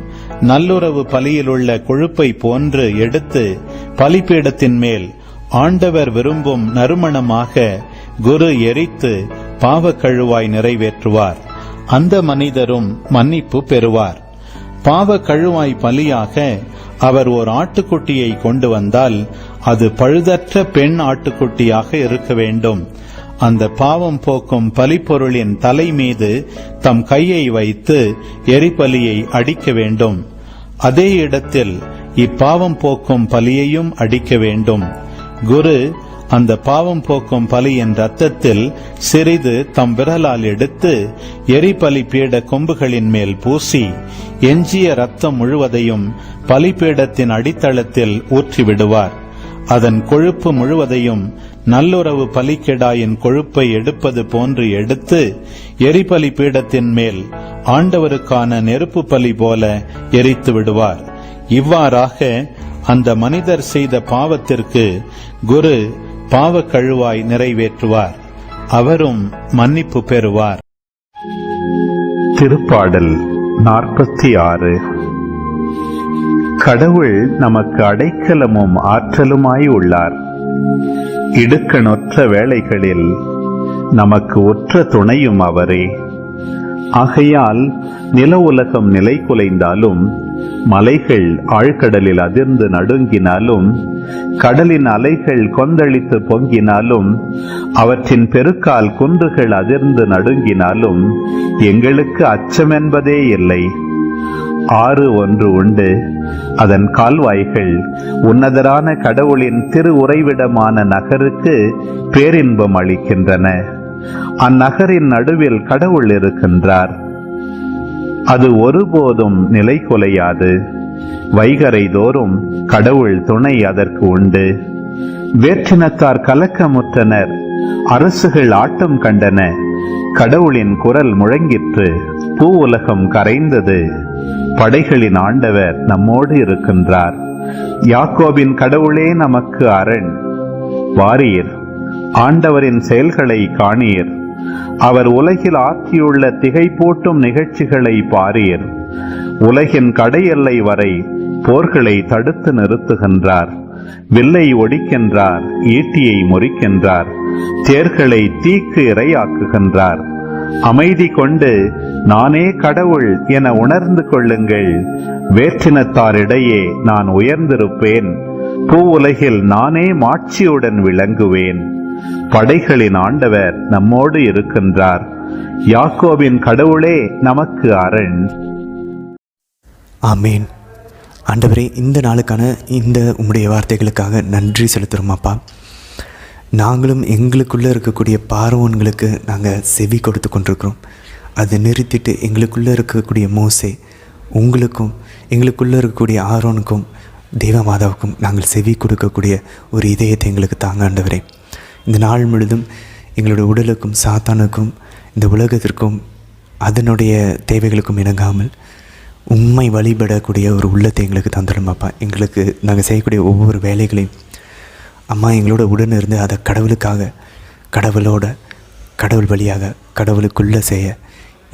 Speaker 2: நல்லுறவு பலியிலுள்ள கொழுப்பை போன்று எடுத்து பலிபீடத்தின் மேல் ஆண்டவர் விரும்பும் நறுமணமாக குரு எரித்து பாவ கழுவாய் நிறைவேற்றுவார். அந்த மனிதரும் மன்னிப்பு பெறுவார். பாவ கழுவாய் பலியாக அவர் ஓர் ஆட்டுக்குட்டியை கொண்டு வந்தால் அது பழுதற்ற பெண் ஆட்டுக்குட்டியாக இருக்க வேண்டும். அந்த பாவம் போக்கும் பலிப்பொருளின் தலை மீது தம் கையை வைத்து எரிபலியை அடிக்க வேண்டும். அதே இடத்தில் இப்பாவம் போக்கும் பலியையும் அடிக்க வேண்டும். குரு அந்த பாவம் போக்கும் பலியின் இரத்தத்தில் சிறிது தம் விரலால் எடுத்து எரிபலி பீட கொம்புகளின் மேல் பூசி, எஞ்சிய இரத்தம் முழுவதையும் பலிபீடத்தின் அடித்தளத்தில் ஊற்றிவிடுவார். அதன் கொழுப்பு முழுவதையும் நல்லுறவு பலிக்கிடாயின் கொழுப்பை எடுப்பது போன்று எடுத்து எரிபலி பீடத்தின் மேல் ஆண்டவருக்கான நெருப்பு பலி போல எரித்து விடுவார். இவ்வாறாக அந்த மனிதர் செய்த பாவத்திற்கு குரு பாவ கழுவாய் நிறைவேற்றுவார். அவரும் மன்னிப்பு பெறுவார்.
Speaker 3: திருப்பாடல் 46. கடவுள் நமக்கு அடைக்கலமும் ஆற்றலுமாய் உள்ளார். இடுக்கணொற்ற வேளைகளில் நமக்கு உற்ற துணையும் அவரே. ஆகையால் நில உலகம் நிலை குலைந்தாலும், மலைகள் ஆழ்கடலில் அதிர்ந்து நடுங்கினாலும், கடலின் அலைகள் கொந்தளித்து பொங்கினாலும், அவற்றின் பெருக்கால் குன்றுகள் அதிர்ந்து நடுங்கினாலும் எங்களுக்கு அச்சமென்பதே இல்லை. ஆறு ஒன்று உண்டு, அதன் கால்வாய்கள் உன்னதரான கடவுளின் திரு உறைவிடமான நகருக்கு பேரின்பம் அளிக்கின்றன. அந்நகரின் நடுவில் கடவுள் இருக்கின்றார். அது ஒருபோதும் நிலை குலையாது. வைகரை தோறும் கடவுள் துணை அதற்கு உண்டு. வேற்றினத்தார் கலக்கமுற்றனர், அரசுகள் ஆட்டம் கண்டன. கடவுளின் குரல் முழங்கிற்று, பூ உலகம் கரைந்தது. படைகளின் ஆண்டவர் நம்மோடு இருக்கின்றார். யாக்கோபின் கடவுளே நமக்கு அரண். வாரீர், ஆண்டவரின் செயல்களை காணீர். அவர் உலகில் ஆற்றியுள்ள திகைப்பூட்டும் நிகழ்ச்சிகளை பாரீர். உலகின் கடையெல்லை வரை போர்களை தடுத்து நிறுத்துகின்றார். வில்லை ஒடிக்கின்றார், ஈட்டியை முறிக்கின்றார், தேர்களை தீக்கு இரையாக்குகின்றார். அமைதி கொண்டு நானே கடவுள் என உணர்ந்து கொள்ளுங்கள். வேற்றினத்தாரிடையே நான் உயர்ந்திருப்பேன். பூ உலகில் நானே மாட்சியுடன் விளங்குவேன். படைகளின் ஆண்டவர் நம்மோடு இருக்கின்றார். யாக்கோபின் கடவுளே நமக்கு அரண்.
Speaker 1: ஆமேன். ஆண்டவரே, இந்த நாளுக்கான இந்த உம்முடைய வார்த்தைகளுக்காக நன்றி செலுத்துகிறோம் அப்பா. நாங்களும் எங்களுக்குள்ளே இருக்கக்கூடிய பார்வோன்களுக்கு நாங்கள் செவி கொடுத்து கொண்டிருக்கிறோம். அதை நிறுத்திட்டு எங்களுக்குள்ளே இருக்கக்கூடிய மோசே உங்களுக்கும் எங்களுக்குள்ளே இருக்கக்கூடிய ஆரோனுக்கும் தேவமாதாவுக்கும் நாங்கள் செவி கொடுக்கக்கூடிய ஒரு இதயத்தை எங்களுக்கு தாங்க ஆண்டவரே. இந்த நாள் முழுதும் எங்களுடைய உடலுக்கும் சாத்தானுக்கும் இந்த உலகத்திற்கும் அதனுடைய தேவைகளுக்கும் இணங்காமல் உண்மை வழிபடக்கூடிய ஒரு உள்ளத்தை எங்களுக்கு தந்துடும் அப்பா. எங்களுக்கு நாங்கள் செய்யக்கூடிய ஒவ்வொரு வேலைகளையும் அம்மா எங்களோட உடன் இருந்து அதை கடவுளுக்காக, கடவுள் வழியாக கடவுளுக்குள்ளே செய்ய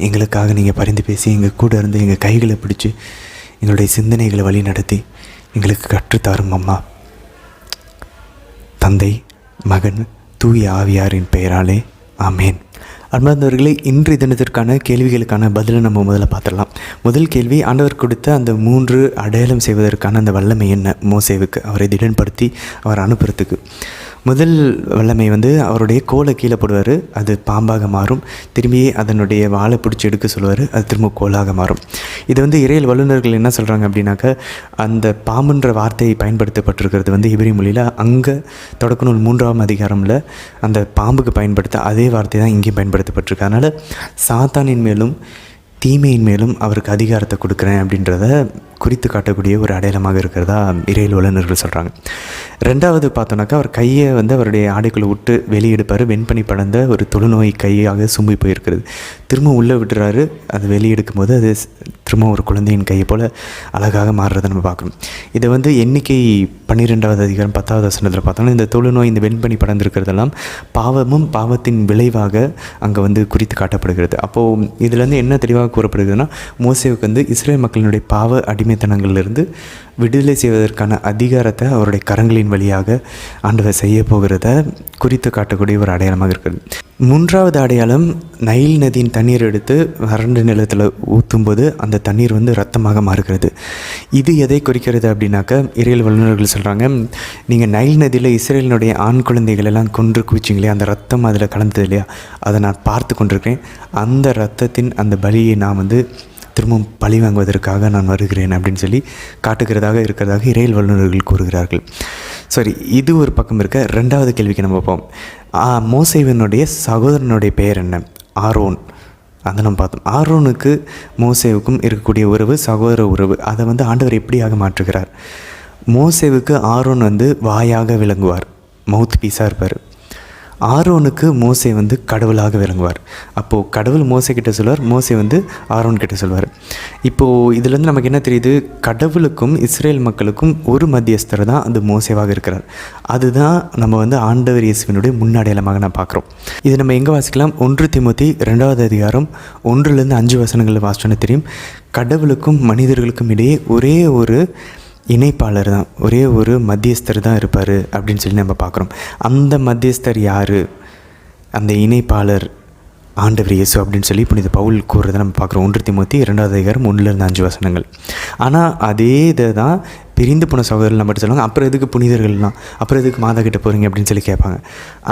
Speaker 1: எங்களுக்காக நீங்கள் பரிந்து பேசி எங்கள் கூட இருந்து எங்கள் கைகளை பிடிச்சி எங்களுடைய சிந்தனைகளை வழி நடத்தி எங்களுக்கு கற்றுத்தாரும் அம்மா. தந்தை, மகன், தூய ஆவியாரின் பெயராலே ஆமேன். அன்பார்ந்தவர்களே, இன்றைய தினத்திற்கான கேள்விகளுக்கான பதிலை நம்ம முதல்ல பார்த்துடலாம். முதல் கேள்வி, ஆண்டவர் கொடுத்த அந்த 3 அடையாளம் செய்வதற்கான அந்த வல்லமை என்ன மோசேவுக்கு, அவரை திடன்படுத்தி அவர் அனுப்புறதுக்கு? முதல் வல்லமை அவருடைய கோலை கீழே போடுவார், அது பாம்பாக மாறும். திரும்பி அதனுடைய வாழை பிடிச்சி எடுக்க சொல்லுவார், அது திரும்ப கோலாக மாறும். இது இறையல் வல்லுநர்கள் என்ன சொல்கிறாங்க அப்படின்னாக்கா, அந்த பாம்புன்ற வார்த்தை பயன்படுத்தப்பட்டிருக்கிறது எபிரி மொழியில் அங்கே தொடக்க நூல் 3ஆம் அதிகாரமில் அந்த பாம்புக்கு பயன்படுத்த அதே வார்த்தை தான் இங்கேயும் பயன்படுத்தப்பட்டிருக்கு. அதனால் சாத்தானின் மேலும் தீமையின் மேலும் அவருக்கு அதிகாரத்தை கொடுக்குறேன் அப்படின்றத குறித்து காட்டக்கூடிய ஒரு அடையாளமாக இருக்கிறதா இறையல் வல்லுநர்கள் சொல்கிறாங்க. ரெண்டாவது பார்த்தோன்னாக்கா, அவர் கையை அவருடைய ஆடைக்குள்ளே விட்டு வெளியெடுப்பார். வெண்பனி படர்ந்த ஒரு தொழுநோய் கையாக சும்பி போயிருக்கிறது. திரும்ப உள்ளே விட்டுறாரு. அது வெளியெடுக்கும் போது அது திரும்ப ஒரு குழந்தையின் கையை போல் அழகாக மாறுறதை நம்ம பார்க்கணும். இதை எண்ணிக்கை 12ஆவது அதிகாரம் 10ஆவது வசனத்தில் பார்த்தோம்னா, இந்த தொழுநோய், இந்த வெண்பனி படர்ந்திருக்கிறதெல்லாம் பாவமும் பாவத்தின் விளைவாக அங்கே குறித்து காட்டப்படுகிறது. அப்போது இதில் என்ன தெளிவாக கூறப்படுகிறதுனா, மோசேவுக்கு இஸ்ரேல் மக்களினுடைய பாவ அடிமைத்தனங்களிலிருந்து விடுதலை செய்வதற்கான அதிகாரத்தை அவருடைய கரங்களின் வழியாக ஆண்டவர் செய்ய போகிறத குறித்து காட்டக்கூடிய ஒரு அடையாளமாக இருக்கிறது. 3ஆவது அடையாளம், நைல் நதியின் தண்ணீர் எடுத்து வறண்ட நிலத்தில் ஊற்றும்போது அந்த தண்ணீர் இரத்தமாக மாறுகிறது. இது எதை குறிக்கிறது அப்படின்னாக்கா, இறையல் வல்லுநர்கள் சொல்கிறாங்க, நீங்கள் நைல் நதியில் இஸ்ரேலினுடைய ஆண் குழந்தைகள் எல்லாம் கொன்று குவிச்சிங்களே, அந்த ரத்தம் அதில் கலந்தது இல்லையா, அதை நான் பார்த்து கொண்டிருக்கேன். அந்த இரத்தத்தின் அந்த பலியை நான் திரும்பவும் பழி வாங்குவதற்காக நான் வருகிறேன் அப்படின்னு சொல்லி காட்டுகிறதாக இருக்கிறதாக இறையல் வல்லுநர்கள் கூறுகிறார்கள். சரி, இது ஒரு பக்கம் இருக்க. 2வது கேள்விக்கு நம்ம பார்ப்போம். மோசேவினுடைய சகோதரனுடைய பெயர் என்ன? ஆரோன். அதை நம்ம பார்த்தோம். ஆரோனுக்கு மோசேவுக்கும் இருக்கக்கூடிய உறவு சகோதர உறவு. அதை ஆண்டவர் எப்படியாக மாற்றுகிறார்? மோசேவுக்கு ஆரோன் வாயாக விளங்குவார், மவுத் பீஸாக இருப்பார். ஆரோனுக்கு மோசே கடவுளாக விளங்குவார். அப்போது கடவுள் மோசே கிட்ட சொல்வார், மோசே ஆரோன் கிட்ட சொல்வார். இப்போது இதுலேருந்து நமக்கு என்ன தெரியுது? கடவுளுக்கும் இஸ்ரேல் மக்களுக்கும் ஒரு மத்தியஸ்தர் தான் அது மோசேவாக இருக்கிறார். அதுதான் நம்ம ஆண்டவர் இயேசுவினுடைய முன்னடையாளமாக நான் பார்க்குறோம். இது நம்ம எங்கே வாசிக்கலாம்? 1 தீமோத்தி 2ஆவது அதிகாரம் 1லேருந்து 5 வசனங்களில் வாசிச்சோன்னு தெரியும். கடவுளுக்கும் மனிதர்களுக்கும் இடையே ஒரே ஒரு இணைப்பாளர் தான், ஒரே ஒரு மத்தியஸ்தர் தான் இருப்பார் அப்படின்னு சொல்லி நம்ம பார்க்குறோம். அந்த மத்தியஸ்தர் யார்? அந்த இணைப்பாளர் ஆண்டவர் இயேசு அப்படின்னு சொல்லி புனித பவுல் கூறுறதை நம்ம பார்க்குறோம். 1 தீமோத்தேயு 2 1-5 வசனங்கள். ஆனால் அதே இதை தான் பிரிந்து போன சகோதரர்கள் நம்மகிட்ட சொல்லுவாங்க, அப்புறம் எதுக்கு புனிதர்கள்லாம், அப்புறம் எதுக்கு மாதா கிட்ட போகிறீங்க அப்படின்னு சொல்லி கேட்பாங்க.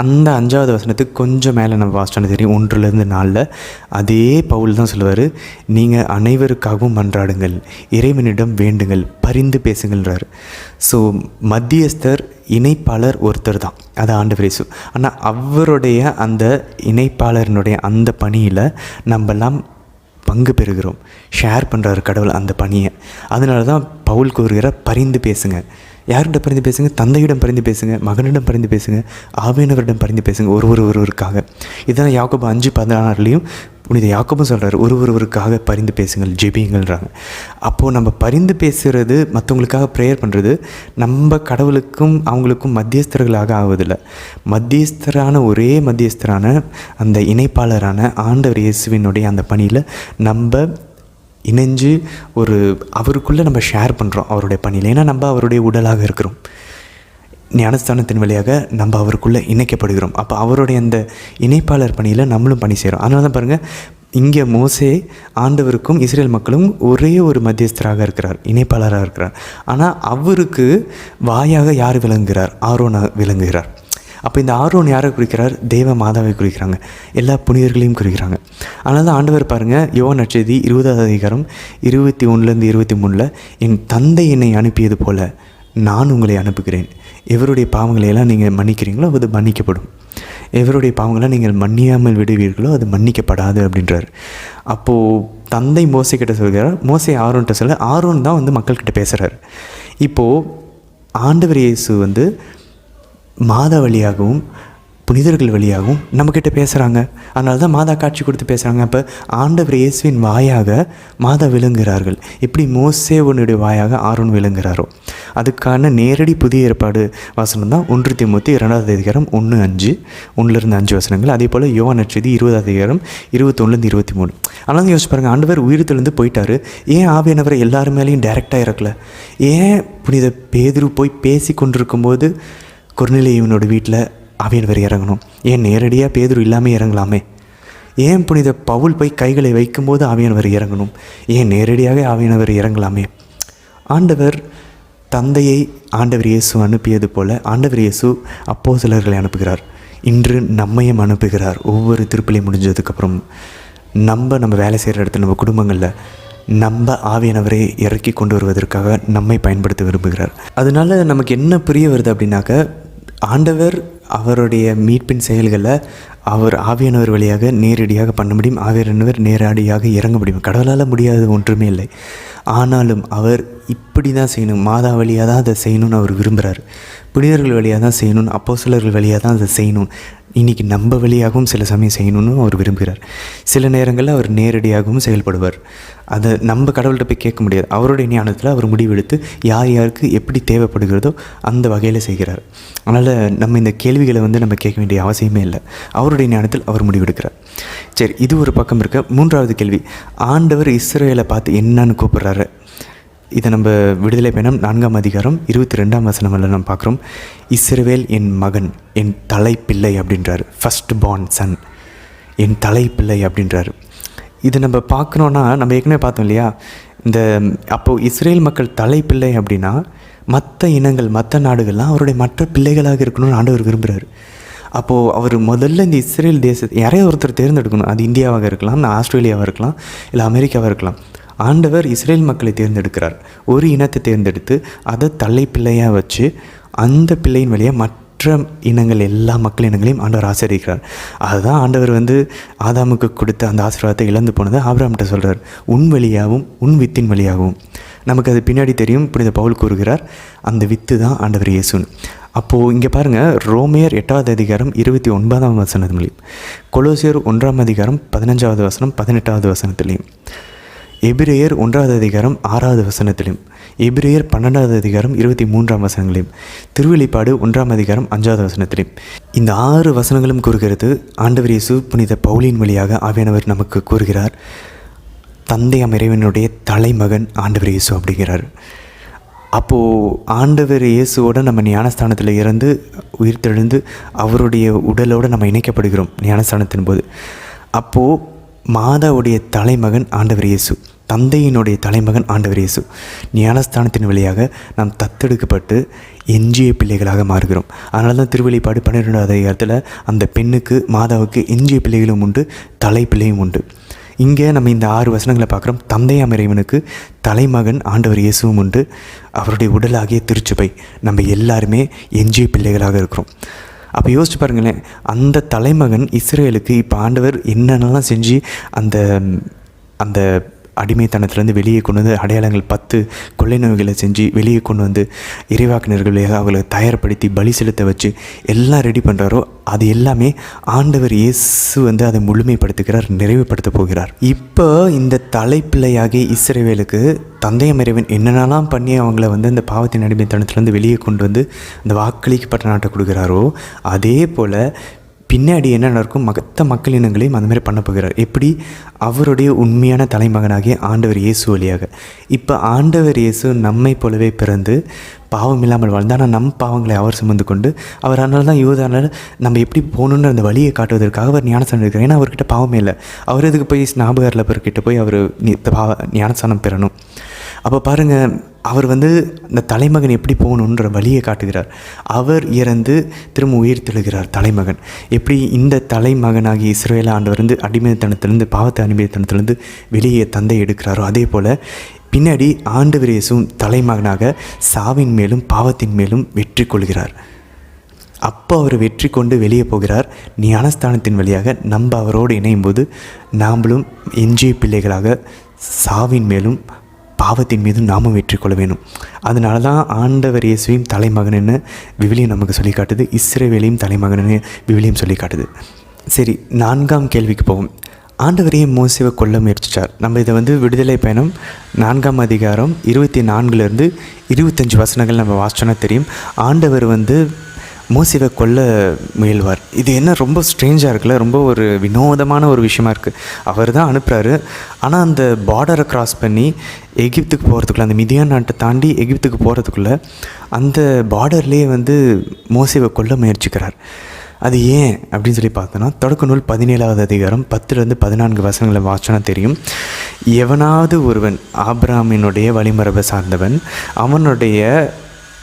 Speaker 1: அந்த 5வது வசனத்துக்கு கொஞ்சம் மேலே நம்ம வாசிச்சோன்னு தெரியும், 1-4 அதே பவுல் தான் சொல்லுவார், நீங்கள் அனைவருக்காகவும் மன்றாடுங்கள், இறைவனிடம் வேண்டுங்கள், பரிந்து பேசுங்கள்ன்றார். ஸோ மத்தியஸ்தர் இணைப்பாளர் ஒருத்தர் தான், அது ஆண்டவர் இயேசு. ஆனால் அவருடைய அந்த இணைப்பாளரினுடைய அந்த பணியில் நம்மெல்லாம் பங்கு பெறுகிறோம், ஷேர் பண்ணுறாரு கடவுள் அந்த பணியை. அதனால தான் பவுல் கூறுகிற பரிந்து பேசுங்க. யார்கிட்ட பரிந்து பேசுங்க? தந்தையிடம் பரிந்து பேசுங்க, மகனிடம் பரிந்து பேசுங்க, ஆவியானவரிடம் பரிந்து பேசுங்க, ஒருவருக்காக. இதுதான் யாக்கோபு 5:16 புனித யாக்கோபும் சொல்கிறார், ஒருவருக்காக பரிந்து பேசுங்கள், ஜெபிங்கள்ன்றாங்க. அப்போது நம்ம பரிந்து பேசுகிறது, மற்றவங்களுக்காக ப்ரேயர் பண்ணுறது, நம்ம கடவுளுக்கும் அவங்களுக்கும் மத்தியஸ்தர்களாக ஆவதில்லை. ஒரே மத்தியஸ்தரான அந்த இணைப்பாளரான ஆண்டவர் இயேசுவினுடைய அந்த பணியில் நம்ம இணைஞ்சு அவருக்குள்ளே நம்ம ஷேர் பண்ணுறோம் அவருடைய பணியில். ஏன்னா நம்ம அவருடைய உடலாக இருக்கிறோம். ஞானஸ்தானத்தின் வழியாக நம்ம அவருக்குள்ளே இணைக்கப்படுகிறோம். அப்போ அவருடைய அந்த இணைப்பாளர் பணியில் நம்மளும் பணி செய்கிறோம். அதனால தான் பாருங்கள், இங்கே மோசே ஆண்டவருக்கும் இஸ்ரேல் மக்களும் ஒரே ஒரு மத்தியஸ்தராக இருக்கிறார், இணைப்பாளராக இருக்கிறார். ஆனால் அவருக்கு வாயாக யார் விளங்குகிறார்? ஆரோன் விளங்குகிறார். அப்போ இந்த ஆரோன் யாரை குறிக்கிறார்? தேவ மாதாவை குறிக்கிறாங்க, எல்லா புனிதர்களையும் குறிக்கிறாங்க. அதனால தான் ஆண்டவர் பாருங்கள், யோவான் நற்செய்தி 20 21-23 என் தந்தை என்னை அனுப்பியது போல நான் உங்களை அனுப்புகிறேன், எவருடைய பாவங்களையெல்லாம் நீங்கள் மன்னிக்கிறீங்களோ அது மன்னிக்கப்படும், எவருடைய பாவங்களை நீங்கள் மன்னியாமல் விடுவீர்களோ அது மன்னிக்கப்படாது அப்படின்றார். அப்போது தந்தை மோசே கிட்ட சொல்கிறார், மோசே ஆரோன்கிட்ட சொல்ல, ஆரோன் தான் மக்கள்கிட்ட பேசுகிறார். இப்போது ஆண்டவர் இயேசு மாதா வழியாகவும் புனிதர்கள் வழியாகவும் நம்மக்கிட்ட பேசுகிறாங்க. அதனால தான் மாதா காட்சி கொடுத்து பேசுகிறாங்க. அப்போ ஆண்டவர் இயேசுவின் வாயாக மாதா விளங்குகிறார்கள். எப்படி மோசேவனுடைய வாயாக ஆரோன் விளங்குகிறாரோ அதுக்கான நேரடி புதிய ஏற்பாடு வசனம் தான் 1 தீமோத்தேயு 2 வசனங்கள். அதே போல் யோவான் நற்செய்தி 20 21-23. அதனால யோசிச்சு பாருங்கள், ஆண்டவர் உயிர் தெழுந்து போயிட்டார், ஏன் ஆவியானவரை எல்லாரும் மேலேயும் டைரெக்டாக இறக்கல? ஏன் புனித பேதுரு போய் பேசி கொண்டிருக்கும்போது கொர்நேலியுவினோட வீட்டில் ஆவியானவர் இறங்கணும்? ஏன் நேரடியாக பேதுரு இல்லாமல் இறங்கலாமே? ஏன் புனித பவுல் போய் கைகளை வைக்கும்போது ஆவியானவர் இறங்கணும்? ஏன் நேரடியாக ஆவியானவர் இறங்கலாமே? ஆண்டவர் தந்தையை ஆண்டவர் இயேசு அனுப்பியது போல் ஆண்டவர் இயேசு அப்போஸ்தலர்களை அனுப்புகிறார். இன்று நம்மையும் அனுப்புகிறார். ஒவ்வொரு திருப்பலி முடிஞ்சதுக்கப்புறம் நம்ம வேலை செய்கிற இடத்துல, நம்ம குடும்பங்களில் நம்ம ஆவியானவரை இறக்கி கொண்டு வருவதற்காக நம்மை பயன்படுத்த விரும்புகிறார். அதனால் நமக்கு என்ன புரிய வருது அப்படின்னாக்க, ஆண்டவர் அவருடைய மீட்பின் செயல்களை அவர் ஆவியானவர் வழியாக நேரடியாக பண்ண முடியும். ஆவியானவர் நேரடியாக இறங்க முடியும். கடவுளால் முடியாத ஒன்றுமே இல்லை. ஆனாலும் அவர் இப்படி தான் செய்யணும், மாதா வழியாக தான் அதை செய்யணும்னு அவர் விரும்புகிறார். புனிதர்கள் வழியாக தான் செய்யணும், அப்போஸ்தலர்கள் வழியாக தான் அதை செய்யணும். இன்றைக்கி நம்ம வழியாகவும் சில சமயம் செய்யணும்னு அவர் விரும்புகிறார். சில நேரங்களில் அவர் நேரடியாகவும் செயல்படுவார். அதை நம்ம கடவுள்கிட்ட போய் கேட்க முடியாது. அவருடைய ஞானத்தில் அவர் முடிவெடுத்து யாருக்கு எப்படி தேவைப்படுகிறதோ அந்த வகையில் செய்கிறார். அதனால் நம்ம இந்த கேள்விகளை நம்ம கேட்க வேண்டிய அவசியமே இல்லை. அவருடைய ஞானத்தில் அவர் முடிவெடுக்கிறார். சரி, இது ஒரு பக்கம் இருக்க. 3வது கேள்வி, ஆண்டவர் இஸ்ரவேலை பார்த்து என்னன்னு கூப்பிட்றாரு? இதை நம்ம விடுதலை பயணம் 4ஆம் அதிகாரம் 22ஆம் வசனமில் நம்ம பார்க்குறோம். இஸ்ரவேல் என் மகன், என் தலைப்பிள்ளை அப்படின்றாரு. ஃபர்ஸ்ட் பார்ன் சன், என் தலைப்பிள்ளை அப்படின்றாரு. இது நம்ம பார்க்கணுன்னா, நம்ம ஏற்கனவே பார்த்தோம் இல்லையா, அப்போது இஸ்ரேல் மக்கள் தலைப்பிள்ளை அப்படின்னா மற்ற இனங்கள், மற்ற நாடுகள்லாம் அவருடைய மற்ற பிள்ளைகளாக இருக்கணும்னு ஆண்டவர் விரும்புகிறார். அப்போது அவர் முதல்ல இந்த இஸ்ரேல் தேசத்தை யாரையோ ஒருத்தர் தேர்ந்தெடுக்கணும். அது இந்தியாவாக இருக்கலாம், ஆஸ்திரேலியாவாக இருக்கலாம், இல்லை அமெரிக்காவாக இருக்கலாம். ஆண்டவர் இஸ்ரேல் மக்களை தேர்ந்தெடுக்கிறார். ஒரு இனத்தை தேர்ந்தெடுத்து அதை தலைப்பிள்ளையாக வச்சு அந்த பிள்ளையின் வழியாக மற்ற இனங்கள், எல்லா மக்கள் இனங்களையும் ஆண்டவர் ஆசீர்வதிக்கிறார். அதுதான் ஆண்டவர் ஆதாமுக்கு கொடுத்த அந்த ஆசீர்வாதத்தை இழந்து போனதை ஆபிரகாம்கிட்ட சொல்கிறார், உன் வழியாகவும் உன் வித்தின் வழியாகவும். நமக்கு அது பின்னாடி தெரியும். புனித பவுல் கூறுகிறார், அந்த வித்து தான் ஆண்டவர் இயேசுன்னு. அப்போது இங்கே பாருங்கள், ரோமையர் 8வது அதிகாரம் 29ஆம் வசனத்துலையும், கொலோசியர் 1ஆம் அதிகாரம் 15வது வசனம் 18வது வசனத்துலையும், எபிரேயர் 1வது அதிகாரம் 6வது வசனத்திலும், எபிரேயர் 12வது அதிகாரம் 23ஆம் வசனங்களையும், திருவெளிப்பாடு 1ஆம் அதிகாரம் 5வது வசனத்திலையும், இந்த 6 வசனங்களும் கூறுகிறது ஆண்டவர் இயேசு புனித பவுலின் வழியாக ஆவியானவர் நமக்கு கூறுகிறார், தந்தை இறைவனுடைய தலைமகன் ஆண்டவர் இயேசு அப்படிங்கிறார். அப்போது ஆண்டவர் இயேசுவோட நம்ம ஞானஸ்தானத்தில் இருந்து உயிர் தெழுந்து அவருடைய உடலோடு நம்ம இணைக்கப்படுகிறோம் ஞானஸ்தானத்தின் போது. அப்போது மாதாவுடைய தலைமகன் ஆண்டவர் இயேசு, தந்தையினுடைய தலைமகன் ஆண்டவர் இயேசு, ஞானஸ்தானத்தின் வழியாக நாம் தத்தெடுக்கப்பட்டு எஞ்சிய பிள்ளைகளாக மாறுகிறோம். அதனால தான் திருவெளிப்பாடு 12வது அதிகாரத்தில் அந்த பெண்ணுக்கு மாதாவுக்கு எஞ்சிய பிள்ளைகளும் உண்டு, தலை பிள்ளையும் உண்டு. இங்கே நம்ம இந்த 6 வசனங்களை பார்க்குறோம். தந்தையாம் இறைவனுக்கு தலைமகன் ஆண்டவர் இயேசுவும் உண்டு, அவருடைய உடலாகிய திருச்சபை, நம்ம எல்லாருமே எஞ்சிய பிள்ளைகளாக இருக்கிறோம். அப்போ யோசிச்சு பாருங்களேன், அந்த தலைமகன் இஸ்ரேலுக்கு இப்போ ஆண்டவர் என்னென்னலாம் செஞ்சு அந்த அந்த அடிமைத்தனத்திலேருந்து வெளியே கொண்டு வந்து அடையாளங்கள் 10 கொள்ளை நோய்களை செஞ்சு வெளியே கொண்டு வந்து இறைவாக்கினர்களையாக அவளை தயார்படுத்தி பலி செலுத்த வச்சு எல்லாம் ரெடி பண்ணுறாரோ, அது எல்லாமே ஆண்டவர் இயேசு வந்து அதை முழுமைப்படுத்துகிறார், நிறைவுபடுத்த போகிறார். இப்போ இந்த தலைப்பிள்ளையாகிய இஸ்ரவேலுக்கு தந்தையம் இறைவன் என்னென்னலாம் பண்ணி அவங்கள வந்து அந்த பாவத்தின் அடிமைத்தனத்திலேருந்து வெளியே கொண்டு வந்து அந்த வாக்களிக்கப்பட்ட நாட்டை கொடுக்குறாரோ, அதே போல் பின்னாடி என்ன நடக்கும், மற்ற மக்கள் இனங்களையும் அந்த மாதிரி பண்ண போகிறார். எப்படி? அவருடைய உண்மையான தலைமகனாகிய ஆண்டவர் இயேசு வழியாக. இப்போ ஆண்டவர் இயேசு நம்மை போலவே பிறந்து பாவம் இல்லாமல் வாழ்ந்தால், ஆனால் நம் பாவங்களை அவர் சுமந்து கொண்டு அவர், அதனால தான் யோதானால் நம்ம எப்படி போகணுன்னு அந்த வழியை காட்டுவதற்காக அவர் ஞானஸ்தானம் எடுக்கிறார். ஏன்னா அவர்கிட்ட பாவமே இல்லை. அவர் இதுக்கு போய் ஸ்நாபகரில் பிறக்கிட்ட போய் அவர் ஞானஸ்தானம் பெறணும். அப்போ பாருங்கள், அவர் வந்து இந்த தலைமகன் எப்படி போகணுன்ற வழியை காட்டுகிறார். அவர் இறந்து திரும்ப உயிர் தெழுகிறார் தலைமகன். எப்படி இந்த தலைமகனாகி இஸ்ரவேல் ஆண்டவர் வந்து அடிமைத்தனத்திலேருந்து, பாவத்தை அடிமைத்தனத்திலேருந்து வெளியே தந்தை எடுக்கிறாரோ, அதே போல் பின்னாடி ஆண்டவர் இயேசுவும் தலைமகனாக சாவின் மேலும் பாவத்தின் மேலும் வெற்றி கொள்கிறார். அப்போ அவர் வெற்றி கொண்டு வெளியே போகிறார். ஞானஸ்தானத்தின் வழியாக நம்ம அவரோடு இணையும் போது நாம்ளும் எஞ்சிய பிள்ளைகளாக சாவின் மேலும் பாவத்தின் மீது நாமும் வெற்றி கொள்ள வேணும். அதனால தான் ஆண்டவர் இயேசுவையும் தலைமகன்னு விவிலியம் நமக்கு சொல்லி காட்டுது, இஸ்ரவேலையும் தலைமகன்னு விவிலியம் சொல்லி காட்டுது. சரி, 4ஆம் கேள்விக்கு போவோம். ஆண்டவரையே மோசேவை கொல்ல முயற்சித்தார். நம்ம இதை வந்து விடுதலை பயணம் 4ஆம் அதிகாரம் 24லேருந்து 25 வசனங்கள் நம்ம வாசிச்சோன்னா தெரியும். ஆண்டவர் வந்து மோசேவை கொல்ல முயல்வார். இது என்ன ரொம்ப ஸ்ட்ரேஞ்சாக இருக்குல்ல, ரொம்ப ஒரு வினோதமான ஒரு விஷயமா இருக்குது. அவர் தான் அனுப்புகிறாரு, ஆனால் அந்த பார்டரை கிராஸ் பண்ணி எகிப்துக்கு போகிறதுக்குள்ளே, அந்த மிதியான் நாட்டை தாண்டி எகிப்துக்கு போகிறதுக்குள்ளே அந்த பார்டர்லேயே வந்து மோசேவை கொல்ல முயற்சிக்கிறார். அது ஏன் அப்படின்னு சொல்லி பார்த்தோன்னா, தொடக்க நூல் 17வது அதிகாரம் 10லேருந்து 14 வசனங்களை வாசிச்சோன்னா தெரியும். எவனாவது ஒருவன் ஆபிரகாமினுடைய வழிமரபை சார்ந்தவன் அவனுடைய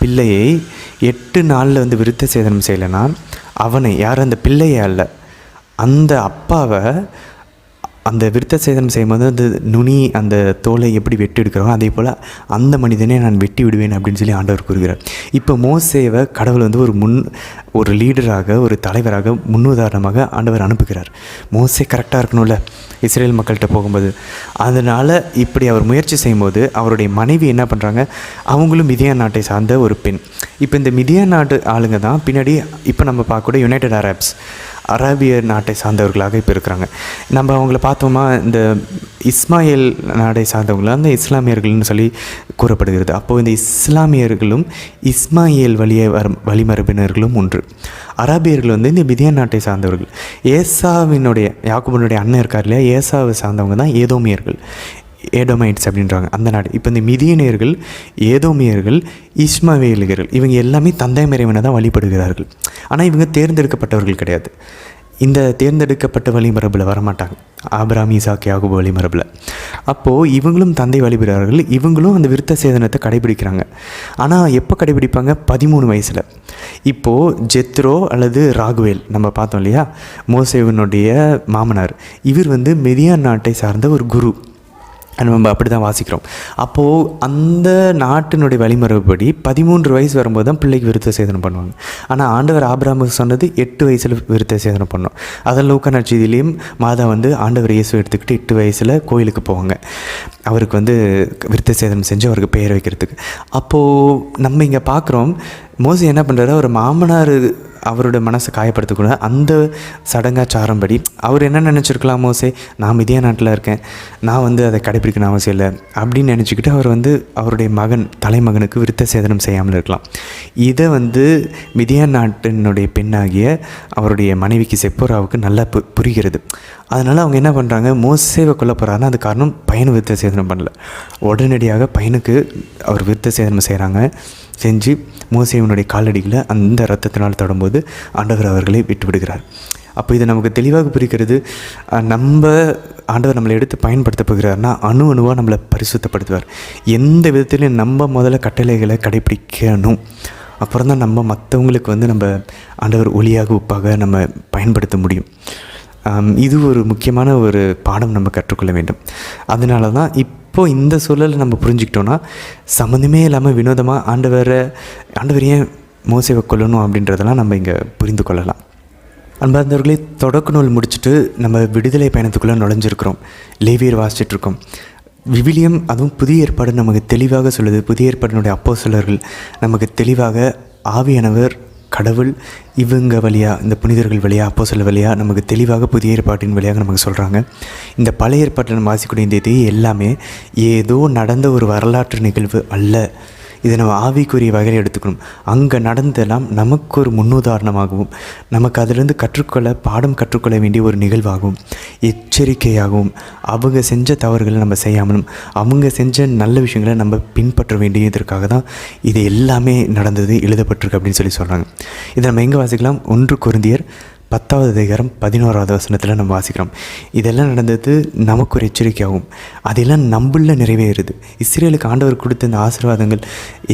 Speaker 1: பிள்ளையை 8 நாளில் வந்து விருத்த சேதனம் செய்யலைன்னா, அவனை, யார் அந்த பிள்ளையை அல்ல, அந்த அப்பாவை அந்த விருத்த சேதனம் செய்யும்போது அந்த நுனி அந்த தோலை எப்படி வெட்டி எடுக்கிறோம், அதே போல் அந்த மனிதனே நான் வெட்டி விடுவேன் அப்படின்னு சொல்லி ஆண்டவர் கூறுகிறார். இப்போ மோசேவை கடவுள் வந்து ஒரு லீடராக, ஒரு தலைவராக, முன்னுதாரணமாக ஆண்டவர் அனுப்புகிறார். மோசே கரெக்டாக இருக்கணும்ல இஸ்ரேல் மக்கள்கிட்ட போகும்போது. அதனால் இப்படி அவர் முயற்சி செய்யும்போது அவருடைய மனைவி என்ன பண்ணுறாங்க, அவங்களும் மிதியான் நாட்டை சார்ந்த ஒரு பெண். இப்போ இந்த மிதியான் நாட்டு ஆளுங்க தான் பின்னாடி இப்போ நம்ம பார்க்கக்கூடிய யுனைடெட் அரேபிய நாட்டை சார்ந்தவர்களாக இப்போ இருக்கிறாங்க. நம்ம அவங்கள பார்த்தோமா, இந்த இஸ்மாயில் நாடை சார்ந்தவங்கள அந்த இஸ்லாமியர்கள்னு சொல்லி கூறப்படுகிறது. அப்போது இந்த இஸ்லாமியர்களும் இஸ்மாயில் வழிமரபினர்களும் ஒன்று. அரேபியர்கள் வந்து இந்த மிதியான் நாட்டை சார்ந்தவர்கள். ஏசாவினுடைய, யாக்கோபனுடைய அண்ணன் இருக்கார் இல்லையா, ஏசாவை சார்ந்தவங்க தான் ஏதோமியர்கள், ஏடோமைட்ஸ் அப்படின்றாங்க அந்த நாடு. இப்போ இந்த மிதியனியர்கள், ஏதோமியர்கள், இஸ்மாவேலியர்கள், இவங்க எல்லாமே தந்தை இறைவனை தான் வழிபடுகிறார்கள். ஆனால் இவங்க தேர்ந்தெடுக்கப்பட்டவர்கள் கிடையாது. இந்த தேர்ந்தெடுக்கப்பட்ட வழிமரபில் வரமாட்டாங்க, ஆபிரகாம், ஈசாக், யாக்கோபு வழிமரபில். அப்போது இவங்களும் தந்தை வழிபடுகிறார்கள், இவங்களும் அந்த விருத்த சேதனத்தை கடைபிடிக்கிறாங்க. ஆனால் எப்போ கடைபிடிப்பாங்க? 13 வயசில். இப்போது ஜெத்ரோ அல்லது ராகுவேல் நம்ம பார்த்தோம் இல்லையா, மோசேவினுடைய மாமனார், இவர் வந்து மிதியான் நாட்டை சார்ந்த ஒரு குரு. நம்ம அப்படி தான் வாசிக்கிறோம். அப்போது அந்த நாட்டினுடைய வழிமுறைப்படி 13 வயசு வரும்போது தான் பிள்ளைக்கு விருத்த சேதனம் பண்ணுவாங்க. ஆனால் ஆண்டவர் ஆபிரகாமுக்கு சொன்னது 8 வயசில் விருத்த சேதனம் பண்ணோம். அதில் லூக்கா நற்செய்தியிலையும் மாதா வந்து ஆண்டவர் இயேசு எடுத்துக்கிட்டு 8 வயசில் கோயிலுக்கு போவாங்க, அவருக்கு வந்து விருத்த சேதனம் செஞ்சு அவருக்கு பெயர் வைக்கிறதுக்கு. அப்போது நம்ம இங்கே பார்க்குறோம், மோசே என்ன பண்ணுறாரு, ஒரு மாமனார் அவரோட மனசை காயப்படுத்தக்கூடாது அந்த சடங்காச்சாரம்படி அவர் என்ன நினச்சிருக்கலாம், மோசே நான் மிதியான் நாட்டில் இருக்கேன், நான் வந்து அதை கடைப்பிடிக்கணும் அவசியம் இல்லை அப்படின்னு நினச்சிக்கிட்டு அவர் வந்து அவருடைய தலைமகனுக்கு விருத்த சேதனம் செய்யாமல் இருக்கலாம். இதை வந்து மிதியான் நாட்டினுடைய பெண்ணாகிய அவருடைய மனைவிக்கு செப்போராவுக்கு நல்லா புரிகிறது. அதனால் அவங்க என்ன பண்ணுறாங்க, மோசேவை கொல்ல போகிறாருன்னா அது காரணம் பையனை விருத்த சேதனம் பண்ணல, உடனடியாக பையனுக்கு அவர் விருத்த சேதனம் செய்கிறாங்க. செஞ்சு மோசேவினுடைய காலடியில் அந்த இரத்தத்தினால் தொடும்போது ஆண்டவர் அவர்களை விட்டு விடுகிறார். அப்போ இதை நமக்கு தெளிவாக புரிகிறது. நம்ம ஆண்டவர் நம்மளை எடுத்து பயன்படுத்த போகிறார்னா அணுவாக நம்மளை பரிசுத்தப்படுத்துவார். எந்த விதத்திலையும் நம்ம முதல்ல கட்டளைகளை கடைப்பிடிக்கணும். அப்புறம் தான் நம்ம மற்றவங்களுக்கு நம்ம ஆண்டவர் ஒளியாக உப்பாக நம்ம பயன்படுத்த முடியும். இது ஒரு முக்கியமான ஒரு பாடம் நம்ம கற்றுக்கொள்ள வேண்டும். அதனால தான் இப்போது இந்த சூழலை நம்ம புரிஞ்சுக்கிட்டோன்னா சம்மந்தமே இல்லாமல் வினோதமாக ஆண்டவர் ஏன் மோசேவை கொல்லணும் அப்படின்றதெல்லாம் நம்ம இங்கே புரிந்து கொள்ளலாம். அன்பார்ந்தவர்களே, தொடக்க நூல் முடிச்சுட்டு நம்ம விடுதலை பயணத்துக்குள்ளே நுழைஞ்சிருக்கிறோம். லேவியர் வாசிச்சிட்ருக்கோம். விவிலியம், அதுவும் புதிய ஏற்பாடு நமக்கு தெளிவாக சொல்லுது. புதிய ஏற்பாட்டினுடைய அப்போஸ்தலர்கள் நமக்கு தெளிவாக ஆவியானவர் கடவுள் இவங்க வழியாக, இந்த புனிதர்கள் வழியாக, அப்போஸ்தலர் வழியாக நமக்கு தெளிவாக புதிய ஏற்பாட்டின் வழியாக நமக்கு சொல்கிறாங்க. இந்த பழைய ஏற்பாட்டில் நம்ம வாசிக்கக்கூடிய இந்த இது எல்லாமே ஏதோ நடந்த ஒரு வரலாற்று நிகழ்வு அல்ல. இதை நம்ம ஆவிக்குரிய வகையில் எடுத்துக்கணும். அங்கே நடந்தெல்லாம் நமக்கு ஒரு முன்னுதாரணமாகவும் நமக்கு அதிலிருந்து பாடம் கற்றுக்கொள்ள வேண்டிய ஒரு நிகழ்வாகவும் எச்சரிக்கையாகவும் அவங்க செஞ்ச தவறுகளை நம்ம செய்யாமலும் அவங்க செஞ்ச நல்ல விஷயங்களை நம்ம பின்பற்ற வேண்டியதற்காக தான் இது எல்லாமே நடந்தது, எழுதப்பட்டிருக்கு அப்படின்னு சொல்கிறாங்க. இதை நம்ம எங்கே வாசிக்கலாம்? 1 கொரிந்தியர் 10வது அதிகாரம் 11வது வசனத்தில் நம்ம வாசிக்கிறோம். இதெல்லாம் நடந்தது நமக்கு ஒரு எச்சரிக்கையாகும். அதெல்லாம் நம்மள நிறைவேறுது. இஸ்ரேலுக்கு ஆண்டவர் கொடுத்த இந்த ஆசீர்வாதங்கள்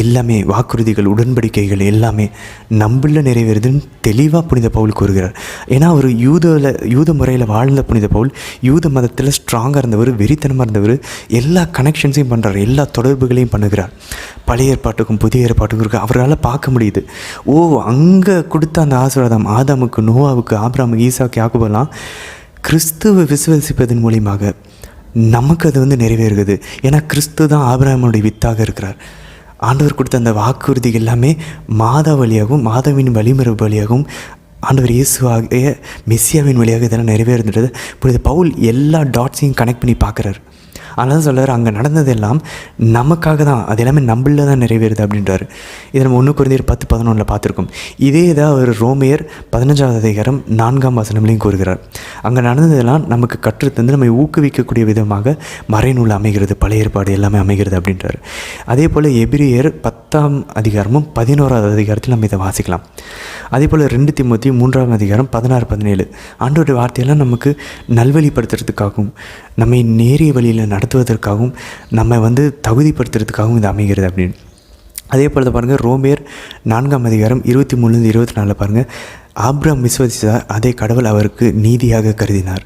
Speaker 1: எல்லாமே, வாக்குறுதிகள், உடன்படிக்கைகள் எல்லாமே நம்மள நிறைவேறுதுன்னு தெளிவாக புனித பவுல் கூறுகிறார். ஏன்னா அவர் யூத முறையில் வாழ்ந்த புனித பவுல் யூத மதத்தில் ஸ்ட்ராங்காக இருந்தவர், வெறித்தனமாக இருந்தவர். எல்லா கனெக்ஷன்ஸையும் பண்ணுறார், எல்லா தொடர்புகளையும் பண்ணுகிறார். பழைய ஏற்பாட்டுக்கும் புதிய ஏற்பாட்டுக்கும் இருக்குது. அவரால் பார்க்க முடியுது. அங்கே கொடுத்த அந்த ஆசீர்வாதம் ஆதாமுக்கு, நோவாவுக்கு, ஆபிரகாமுக்கு, ஈசாக்கு, யாக்கோபெல்லாம் கிறிஸ்துவை விசுவசிப்பதன் மூலியமாக நமக்கு அது நிறைவேறுகிறது. ஏன்னா கிறிஸ்து தான் ஆபிரகாமுடைய வித்தாக இருக்கிறார். ஆண்டவர் கொடுத்த அந்த வாக்குறுதி எல்லாமே மாதா வழியாகவும் மாதாவின் வழிமரபு வழியாகவும் ஆண்டவர் இயேசுவாகிய மெஸ்ஸியாவின் வழியாக இதெல்லாம் நிறைவேறுன்றது புனித பவுல் எல்லா டாட்ஸையும் கனெக்ட் பண்ணி பார்க்குறாரு. அதனால சொல்கிறார், அங்கே நடந்ததெல்லாம் நமக்காக தான், அது எல்லாமே நம்மள தான் நிறைவேறுது அப்படின்றார். இதை நம்ம 1 கொரிந்தியர் 10:11 பார்த்துருக்கோம். இதே தான் அவர் ரோமையர் 15வது அதிகாரம் 4ஆம் வசனம்லையும் கூறுகிறார். அங்கே நடந்ததெல்லாம் நமக்கு கற்றுத்தந்து நம்மை ஊக்குவிக்கக்கூடிய விதமாக மறைநூல் அமைகிறது, பழைய ஏற்பாடு எல்லாமே அமைகிறது அப்படின்றார். அதே போல் எபிரேயர் 10ஆம் அதிகாரமும் 11வது அதிகாரத்தில் நம்ம இதை வாசிக்கலாம். அதே போல் 2 தீமோத்தேயு 3ஆம் அதிகாரம் 16-17 ஆண்டவருடைய வார்த்தையெல்லாம் நமக்கு நல்வழிப்படுத்துறதுக்காகவும் நம்மை நேரிய வழியில் நடத்துவதற்காகவும் நம்ம தகுதிப்படுத்துறதுக்காகவும் இது அமைகிறது அப்படின்னு. அதே போல் பாருங்கள், ரோமேயர் 4ஆம் அதிகாரம் 23-24 பாருங்கள். ஆபிரகாம் விசுவாசித்தார், அதே கடவுள் அவருக்கு நீதியாக கருதினார்.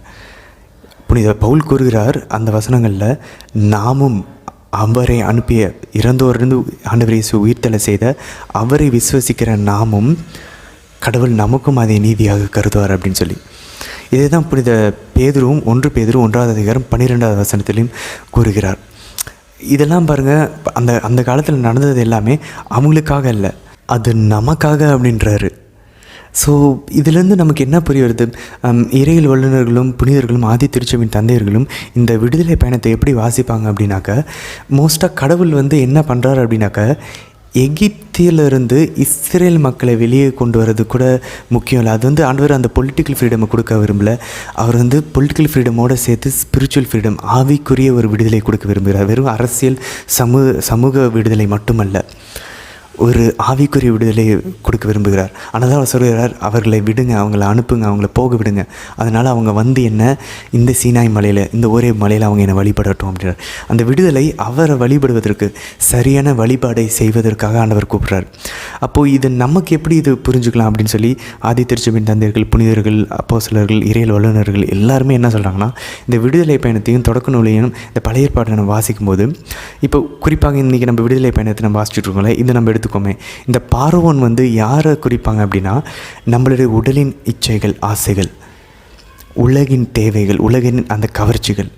Speaker 1: புனித பவுல் கூறுகிறார் அந்த வசனங்களில், நாமும் அவரை அனுப்பிய இறந்தோரிலிருந்து ஆண்டவர் இயேசு உயிர்த்தெழ செய்த அவரை விசுவசிக்கிற நாமும் கடவுள் நமக்கும் அதை நீதியாக கருதுவார் அப்படின்னு சொல்லி. இதே தான் புனித பேதுருவும் 1 பேதுரு 1ஆவது அதிகாரம் 12வது வசனத்திலையும் கூறுகிறார். இதெல்லாம் பாருங்கள், அந்த காலத்தில் நடந்தது எல்லாமே அவங்களுக்காக இல்லை, அது நமக்காக அப்படின்றாரு. ஸோ இதிலேருந்து நமக்கு என்ன புரிய வருது? இறையியல் வல்லுநர்களும் புனிதர்களும் ஆதி திருச்சபையின் தந்தையர்களும் இந்த விடுதலை பயணத்தை எப்படி வாசிப்பாங்க அப்படின்னாக்கா, மோஸ்ட்டாக கடவுள் என்ன பண்ணுறாரு அப்படின்னாக்கா, எகிப்திலிருந்து இஸ்ரேல் மக்களை வெளியே கொண்டு வர்றது கூட முக்கியம் இல்லை. அது ஆண்டவர் அந்த பொலிட்டிக்கல் ஃப்ரீடமை கொடுக்க விரும்பலை. அவர் பொலிட்டிக்கல் ஃப்ரீடமோடு சேர்த்து ஸ்பிரிச்சுவல் ஃப்ரீடம், ஆவிக்குரிய ஒரு விடுதலை கொடுக்க விரும்புகிறார். வெறும் அரசியல் சமூக விடுதலை மட்டுமல்ல, ஒரு ஆவிக்குரிய விடுதலையை கொடுக்க விரும்புகிறார். ஆனால் தான் அவர் சொல்கிறார், அவர்களை விடுங்க, அவங்கள அனுப்புங்க, அவங்கள போக விடுங்க. அதனால் அவங்க என்ன இந்த சீனாய் மலையில், இந்த ஒரே மலையில் அவங்க என்னை வழிபடட்டும் அப்படின்றார். அந்த விடுதலை அவரை வழிபடுவதற்கு, சரியான வழிபாடை செய்வதற்காக ஆண்டவர் கூப்பிட்றார். அப்போது இது நமக்கு எப்படி இது புரிஞ்சுக்கலாம் அப்படின்னு சொல்லி ஆதி திருச்சபையின் தந்தையர்கள், புனிதர்கள், அப்போஸ்தலர்கள், இறையியல் வல்லுநர்கள் எல்லாருமே என்ன சொல்கிறாங்கன்னா, இந்த விடுதலை பயணத்தையும் தொடக்க நூலையும் இந்த பழைய ஏற்பாட்டை நம்ம வாசிக்கும்போது, இப்போ குறிப்பாக இன்றைக்கி நம்ம விடுதலை பயணத்தை நம்ம வாசிச்சுட்டு இருக்கோம்ல, இதை நம்ம எடுத்துக்கோமே. இந்த பார்வோன் யாரை குறிப்பாங்க அப்படின்னா, நம்மளுடைய உடலின் இச்சைகள், ஆசைகள், உலகின் தேவைகள், உலகின் அந்த கவர்ச்சிகள்,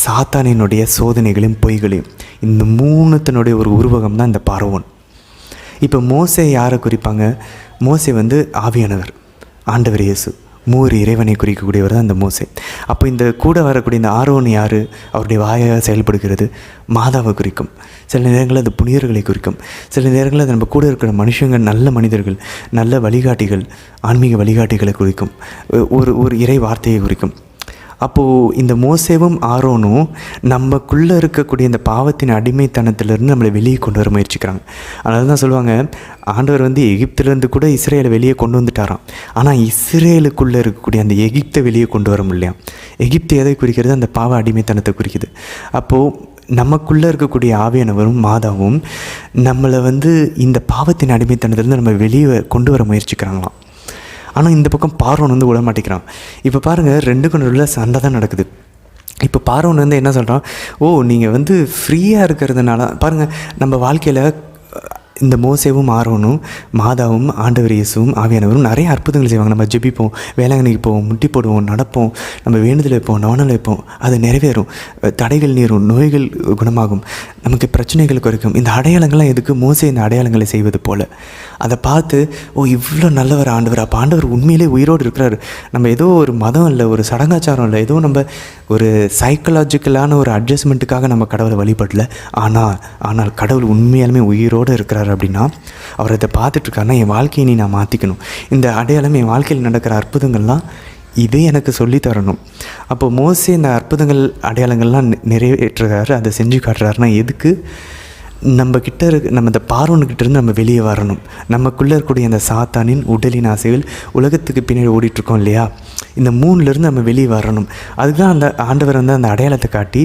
Speaker 1: சாத்தானினுடைய சோதனைகளையும் பொய்களையும், இந்த 3த்தினுடைய ஒரு உருவகம் தான் இந்த பார்வோன். இப்போ மோசே யாரை குறிப்பாங்க? மோசே ஆவியானவர், ஆண்டவர் இயேசு, 3 இறைவனை குறிக்கக்கூடியவர் தான் இந்த மோசே. அப்போ இந்த கூட வரக்கூடிய இந்த ஆரோன் யார்? அவருடைய வாயாக செயல்படுகிறது, மாதாவை குறிக்கும். சில நேரங்களில் அது புனிதர்களை குறிக்கும். சில நேரங்களில் அது நம்ம கூட இருக்கிற மனுஷங்கள், நல்ல மனிதர்கள், நல்ல வழிகாட்டிகள், ஆன்மீக வழிகாட்டிகளை குறிக்கும். ஒரு இறை வார்த்தையை குறிக்கும். அப்போது இந்த மோசேவும் ஆரோனும் நமக்குள்ளே இருக்கக்கூடிய இந்த பாவத்தின் அடிமைத்தனத்திலிருந்து நம்மளை வெளியே கொண்டு வர முயற்சிக்கிறாங்க. அதனால தான் சொல்லுவாங்க, ஆண்டவர் வந்து எகிப்திலேருந்து கூட இஸ்ரேலை வெளியே கொண்டு வந்துட்டாராம். ஆனால் இஸ்ரேலுக்குள்ளே இருக்கக்கூடிய அந்த எகிப்தை வெளியே கொண்டு வர முடியலையாம். எகிப்து எதை குறிக்கிறது? அந்த பாவ அடிமைத்தனத்தை குறிக்குது. அப்போது நமக்குள்ளே இருக்கக்கூடிய ஆவியானவரும் மாதாவும் நம்மளை வந்து இந்த பாவத்தின் அடிமைத்தனத்திலேருந்து நம்ம வெளியே கொண்டு வர முயற்சிக்கிறாங்களாம். ஆனால் இந்த பக்கம் பார்வோன் வந்து விட மாட்டேங்கிறான். இப்போ பாருங்கள், ரெண்டுக்கும் நடுவில் சண்டை தான் நடக்குது. இப்போ பார்வோன் வந்து என்ன சொல்கிறான், நீங்கள் வந்து ஃப்ரீயாக இருக்கிறதுனால பாருங்கள், நம்ம வாழ்க்கையில் இந்த மோசேவும் ஆரோனும் மாதாவும் ஆண்டவர் இயேசுவும் ஆவியானவரும் நிறைய அற்புதங்கள் செய்வாங்க. நம்ம ஜெபிப்போம், வேளாங்கண்ணிக்கு போவோம், முட்டி போடுவோம், நடப்போம், நம்ம வேண்டுதல் வைப்போம், நவனல் வைப்போம், அது நிறைவேறும், தடைகள் நீரும், நோய்கள் குணமாகும், நமக்கு பிரச்சனைகள் குறைக்கும். இந்த அடையாளங்கள்லாம் எதுக்கு? மோசே இந்த அடையாளங்களை செய்வது போல். அதை பார்த்து இவ்வளோ நல்லவர் ஆண்டவர், அப்போ ஆண்டவர் உண்மையிலே உயிரோடு இருக்கிறாரு. நம்ம ஏதோ ஒரு மதம் இல்லை, ஒரு சடங்காச்சாரம் இல்லை, ஏதோ நம்ம ஒரு சைக்கலாஜிக்கலான ஒரு அட்ஜஸ்ட்மெண்ட்டுக்காக நம்ம கடவுளை வழிபடல. ஆனால் கடவுள் உண்மையாலுமே உயிரோடு இருக்கிறார் அப்படின்னா, அவர் அதை பார்த்துட்ருக்காருன்னா என் வாழ்க்கையை நான் மாற்றிக்கணும். இந்த அடையாளம் என் வாழ்க்கையில் நடக்கிற அற்புதங்கள்லாம் இதே எனக்கு சொல்லித்தரணும். அப்போ மோசே இந்த அற்புதங்கள் அடையாளங்கள்லாம் நிறைவேற்றுறாரு, அதை செஞ்சு காட்டுறாருன்னா எதுக்கு? நம்ம இந்த பார்வோன்கிட்டேருந்து நம்ம வெளியே வரணும். நமக்குள்ளே இருக்கக்கூடிய அந்த சாத்தானின் உடலின் ஆசைகள், உலகத்துக்கு பின்னாடி ஓடிட்டுருக்கோம் இல்லையா, இந்த 3லேருந்து நம்ம வெளியே வரணும். அதுக்கு தான் அந்த ஆண்டவர் வந்து அந்த அடையாளத்தை காட்டி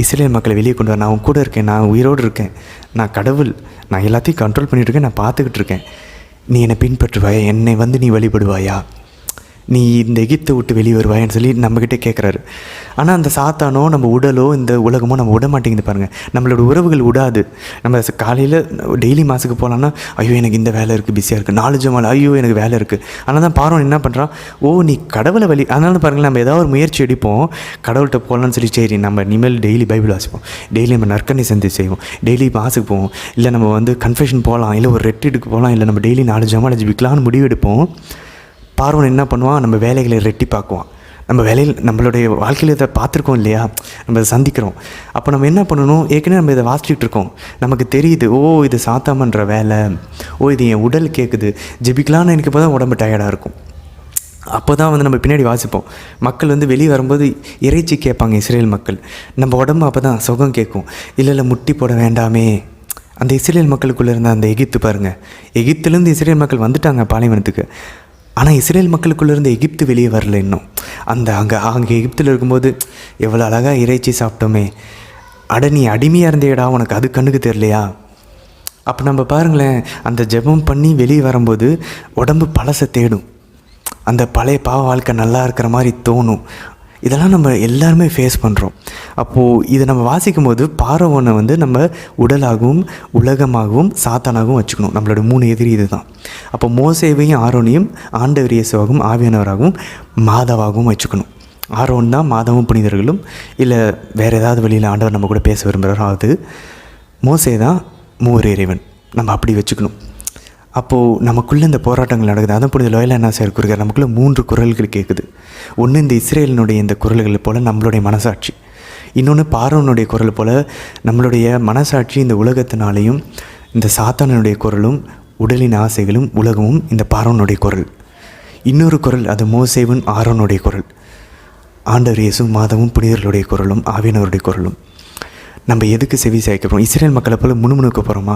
Speaker 1: இஸ்ரேல் மக்களை வெளியே கொண்டு வர, நான் உன் கூட இருக்கேன், நான் உயிரோடு இருக்கேன், நான் கடவுள், நான் எல்லாத்தையும் கண்ட்ரோல் பண்ணிகிட்ருக்கேன், நான் பார்த்துக்கிட்டு இருக்கேன், நீ என்னை பின்பற்றுவாயா, என்னை வந்து நீ வழிபடுவாயா, நீ இந்த எகிப்தை விட்டு வெளியே வருவாயின்னு சொல்லி நம்மக்கிட்டே கேட்குறாரு. ஆனால் அந்த சாத்தானோ நம்ம உடலோ இந்த உலகமோ நம்ம விட மாட்டேங்குது. பாருங்கள், நம்மளோட உறவுகள் விடாது. நம்ம காலையில் டெய்லி மாசுக்கு போகலான்னா, ஐயோ எனக்கு இந்த வேலை இருக்குது, பிஸியாக இருக்குது, 4 ஜமால், ஐயோ எனக்கு வேலை இருக்குது. ஆனால் தான் பார்வோன் என்ன பண்ணுறான், நீ கடவுளை அதனால பாருங்கள், நம்ம ஏதாவது ஒரு முயற்சி எடுப்போம், கடவுள்கிட்ட போகலான்னு சொல்லி, சரி நம்ம இனிமேல் டெய்லி பைபிள் வாசிப்போம், டெய்லி நம்ம நற்கனை சந்தி செய்வோம், டெய்லி மாசுக்கு போவோம், இல்லை நம்ம வந்து கன்ஃபெஷன் போகலாம், இல்லை ஒரு ரெட்ரீட்டுக்கு போகலாம், இல்லை நம்ம டெய்லி 4 ஜமால் ஜெபிக்கலாம்னு முடிவு எடுப்போம். பார்வோன் என்ன பண்ணுவான், நம்ம வேலைகளை ரெட்டிப்பாக்குவான். நம்ம வேலையில் நம்மளுடைய வாழ்க்கையில் இதை பார்த்துருக்கோம் இல்லையா, நம்ம இதை சந்திக்கிறோம். அப்போ நம்ம என்ன பண்ணணும், ஏற்கனவே நம்ம இதை வாசிச்சுட்டு இருக்கோம், நமக்கு தெரியுது, இது சாத்தாமன்ற வேலை, இது என் உடல் கேட்குது, ஜெபிக்கலான்னு எனக்கு இப்போ தான் உடம்பு டயர்டாக இருக்கும். அப்போ தான் வந்து நம்ம பின்னாடி வாசிப்போம், மக்கள் வந்து வெளியே வரும்போது இறைச்சி கேட்பாங்க இஸ்ரேல் மக்கள், நம்ம உடம்பு அப்போ தான் சுகம் கேட்கும். இல்லை முட்டி போட வேண்டாமே, அந்த இஸ்ரேல் மக்களுக்குள்ளே இருந்த அந்த எகிப்து பாருங்கள், எகிப்துலேருந்து இஸ்ரேல் மக்கள் வந்துட்டாங்க பாலைவனத்துக்கு. ஆனால் இஸ்ரேல் மக்களுக்குள்ளேருந்து எகிப்து வெளியே வரல இன்னும். அங்கே எகிப்தில் இருக்கும்போது எவ்வளோ அழகாக இறைச்சி சாப்பிட்டோமே, நீ அடிமையாக இருந்தேடா, உனக்கு அது கண்ணுக்கு தெரியலையா? அப்போ நம்ம பாருங்களேன், அந்த ஜெபம் பண்ணி வெளியே வரும்போது உடம்பு பழசை தேடும், அந்த பழைய பாவ வாழ்க்கை நல்லா இருக்கிற மாதிரி தோணும். இதெல்லாம் நம்ம எல்லாருமே ஃபேஸ் பண்ணுறோம். அப்போது இதை நம்ம வாசிக்கும் போது பார்வோனை வந்து நம்ம உடலாகவும் உலகமாகவும் சாத்தானாகவும் வச்சுக்கணும். நம்மளோட 3 எதிரி இது தான். அப்போ மோசேவையும் ஆரோனையும் ஆண்டவர் இயேசுவாகவும் ஆவியானவராகவும் மாதாவாகவும் வச்சுக்கணும். ஆரோன் தான் மாதாவும் புனிதர்களும், இல்லை வேறு ஏதாவது வழியில் ஆண்டவர் நம்ம கூட பேச விரும்புகிறாரோ அது. மோசே தான் மூவர் இறைவன், நம்ம அப்படி வச்சுக்கணும். அப்போது நமக்குள்ளே இந்த போராட்டங்கள் நடக்குது. அதான் புனித லோயலா என்ன சார் குறிக்கிறார், நமக்குள்ளே 3 குரல்கள் கேட்குது. ஒன்று இந்த இஸ்ரேலினுடைய இந்த குரல்கள் போல் நம்மளுடைய மனசாட்சி, இன்னொன்று பார்வோனுடைய குரல் போல் நம்மளுடைய மனசாட்சி இந்த உலகத்தினாலேயும், இந்த சாத்தானுடைய குரலும் உடலின் ஆசைகளும் உலகமும் இந்த பார்வோனுடைய குரல். இன்னொரு குரல் அது மோசேவும் ஆரோனுடைய குரல், ஆண்டவர் இயேசு மாதமும் புனிதர்களுடைய குரலும் ஆவியானவருடைய குரலும். நம்ம எதுக்கு செவி சாய்க்கிறோம்? இஸ்ரேல் மக்களை போல் முணுமுணுக்க போகிறோமா?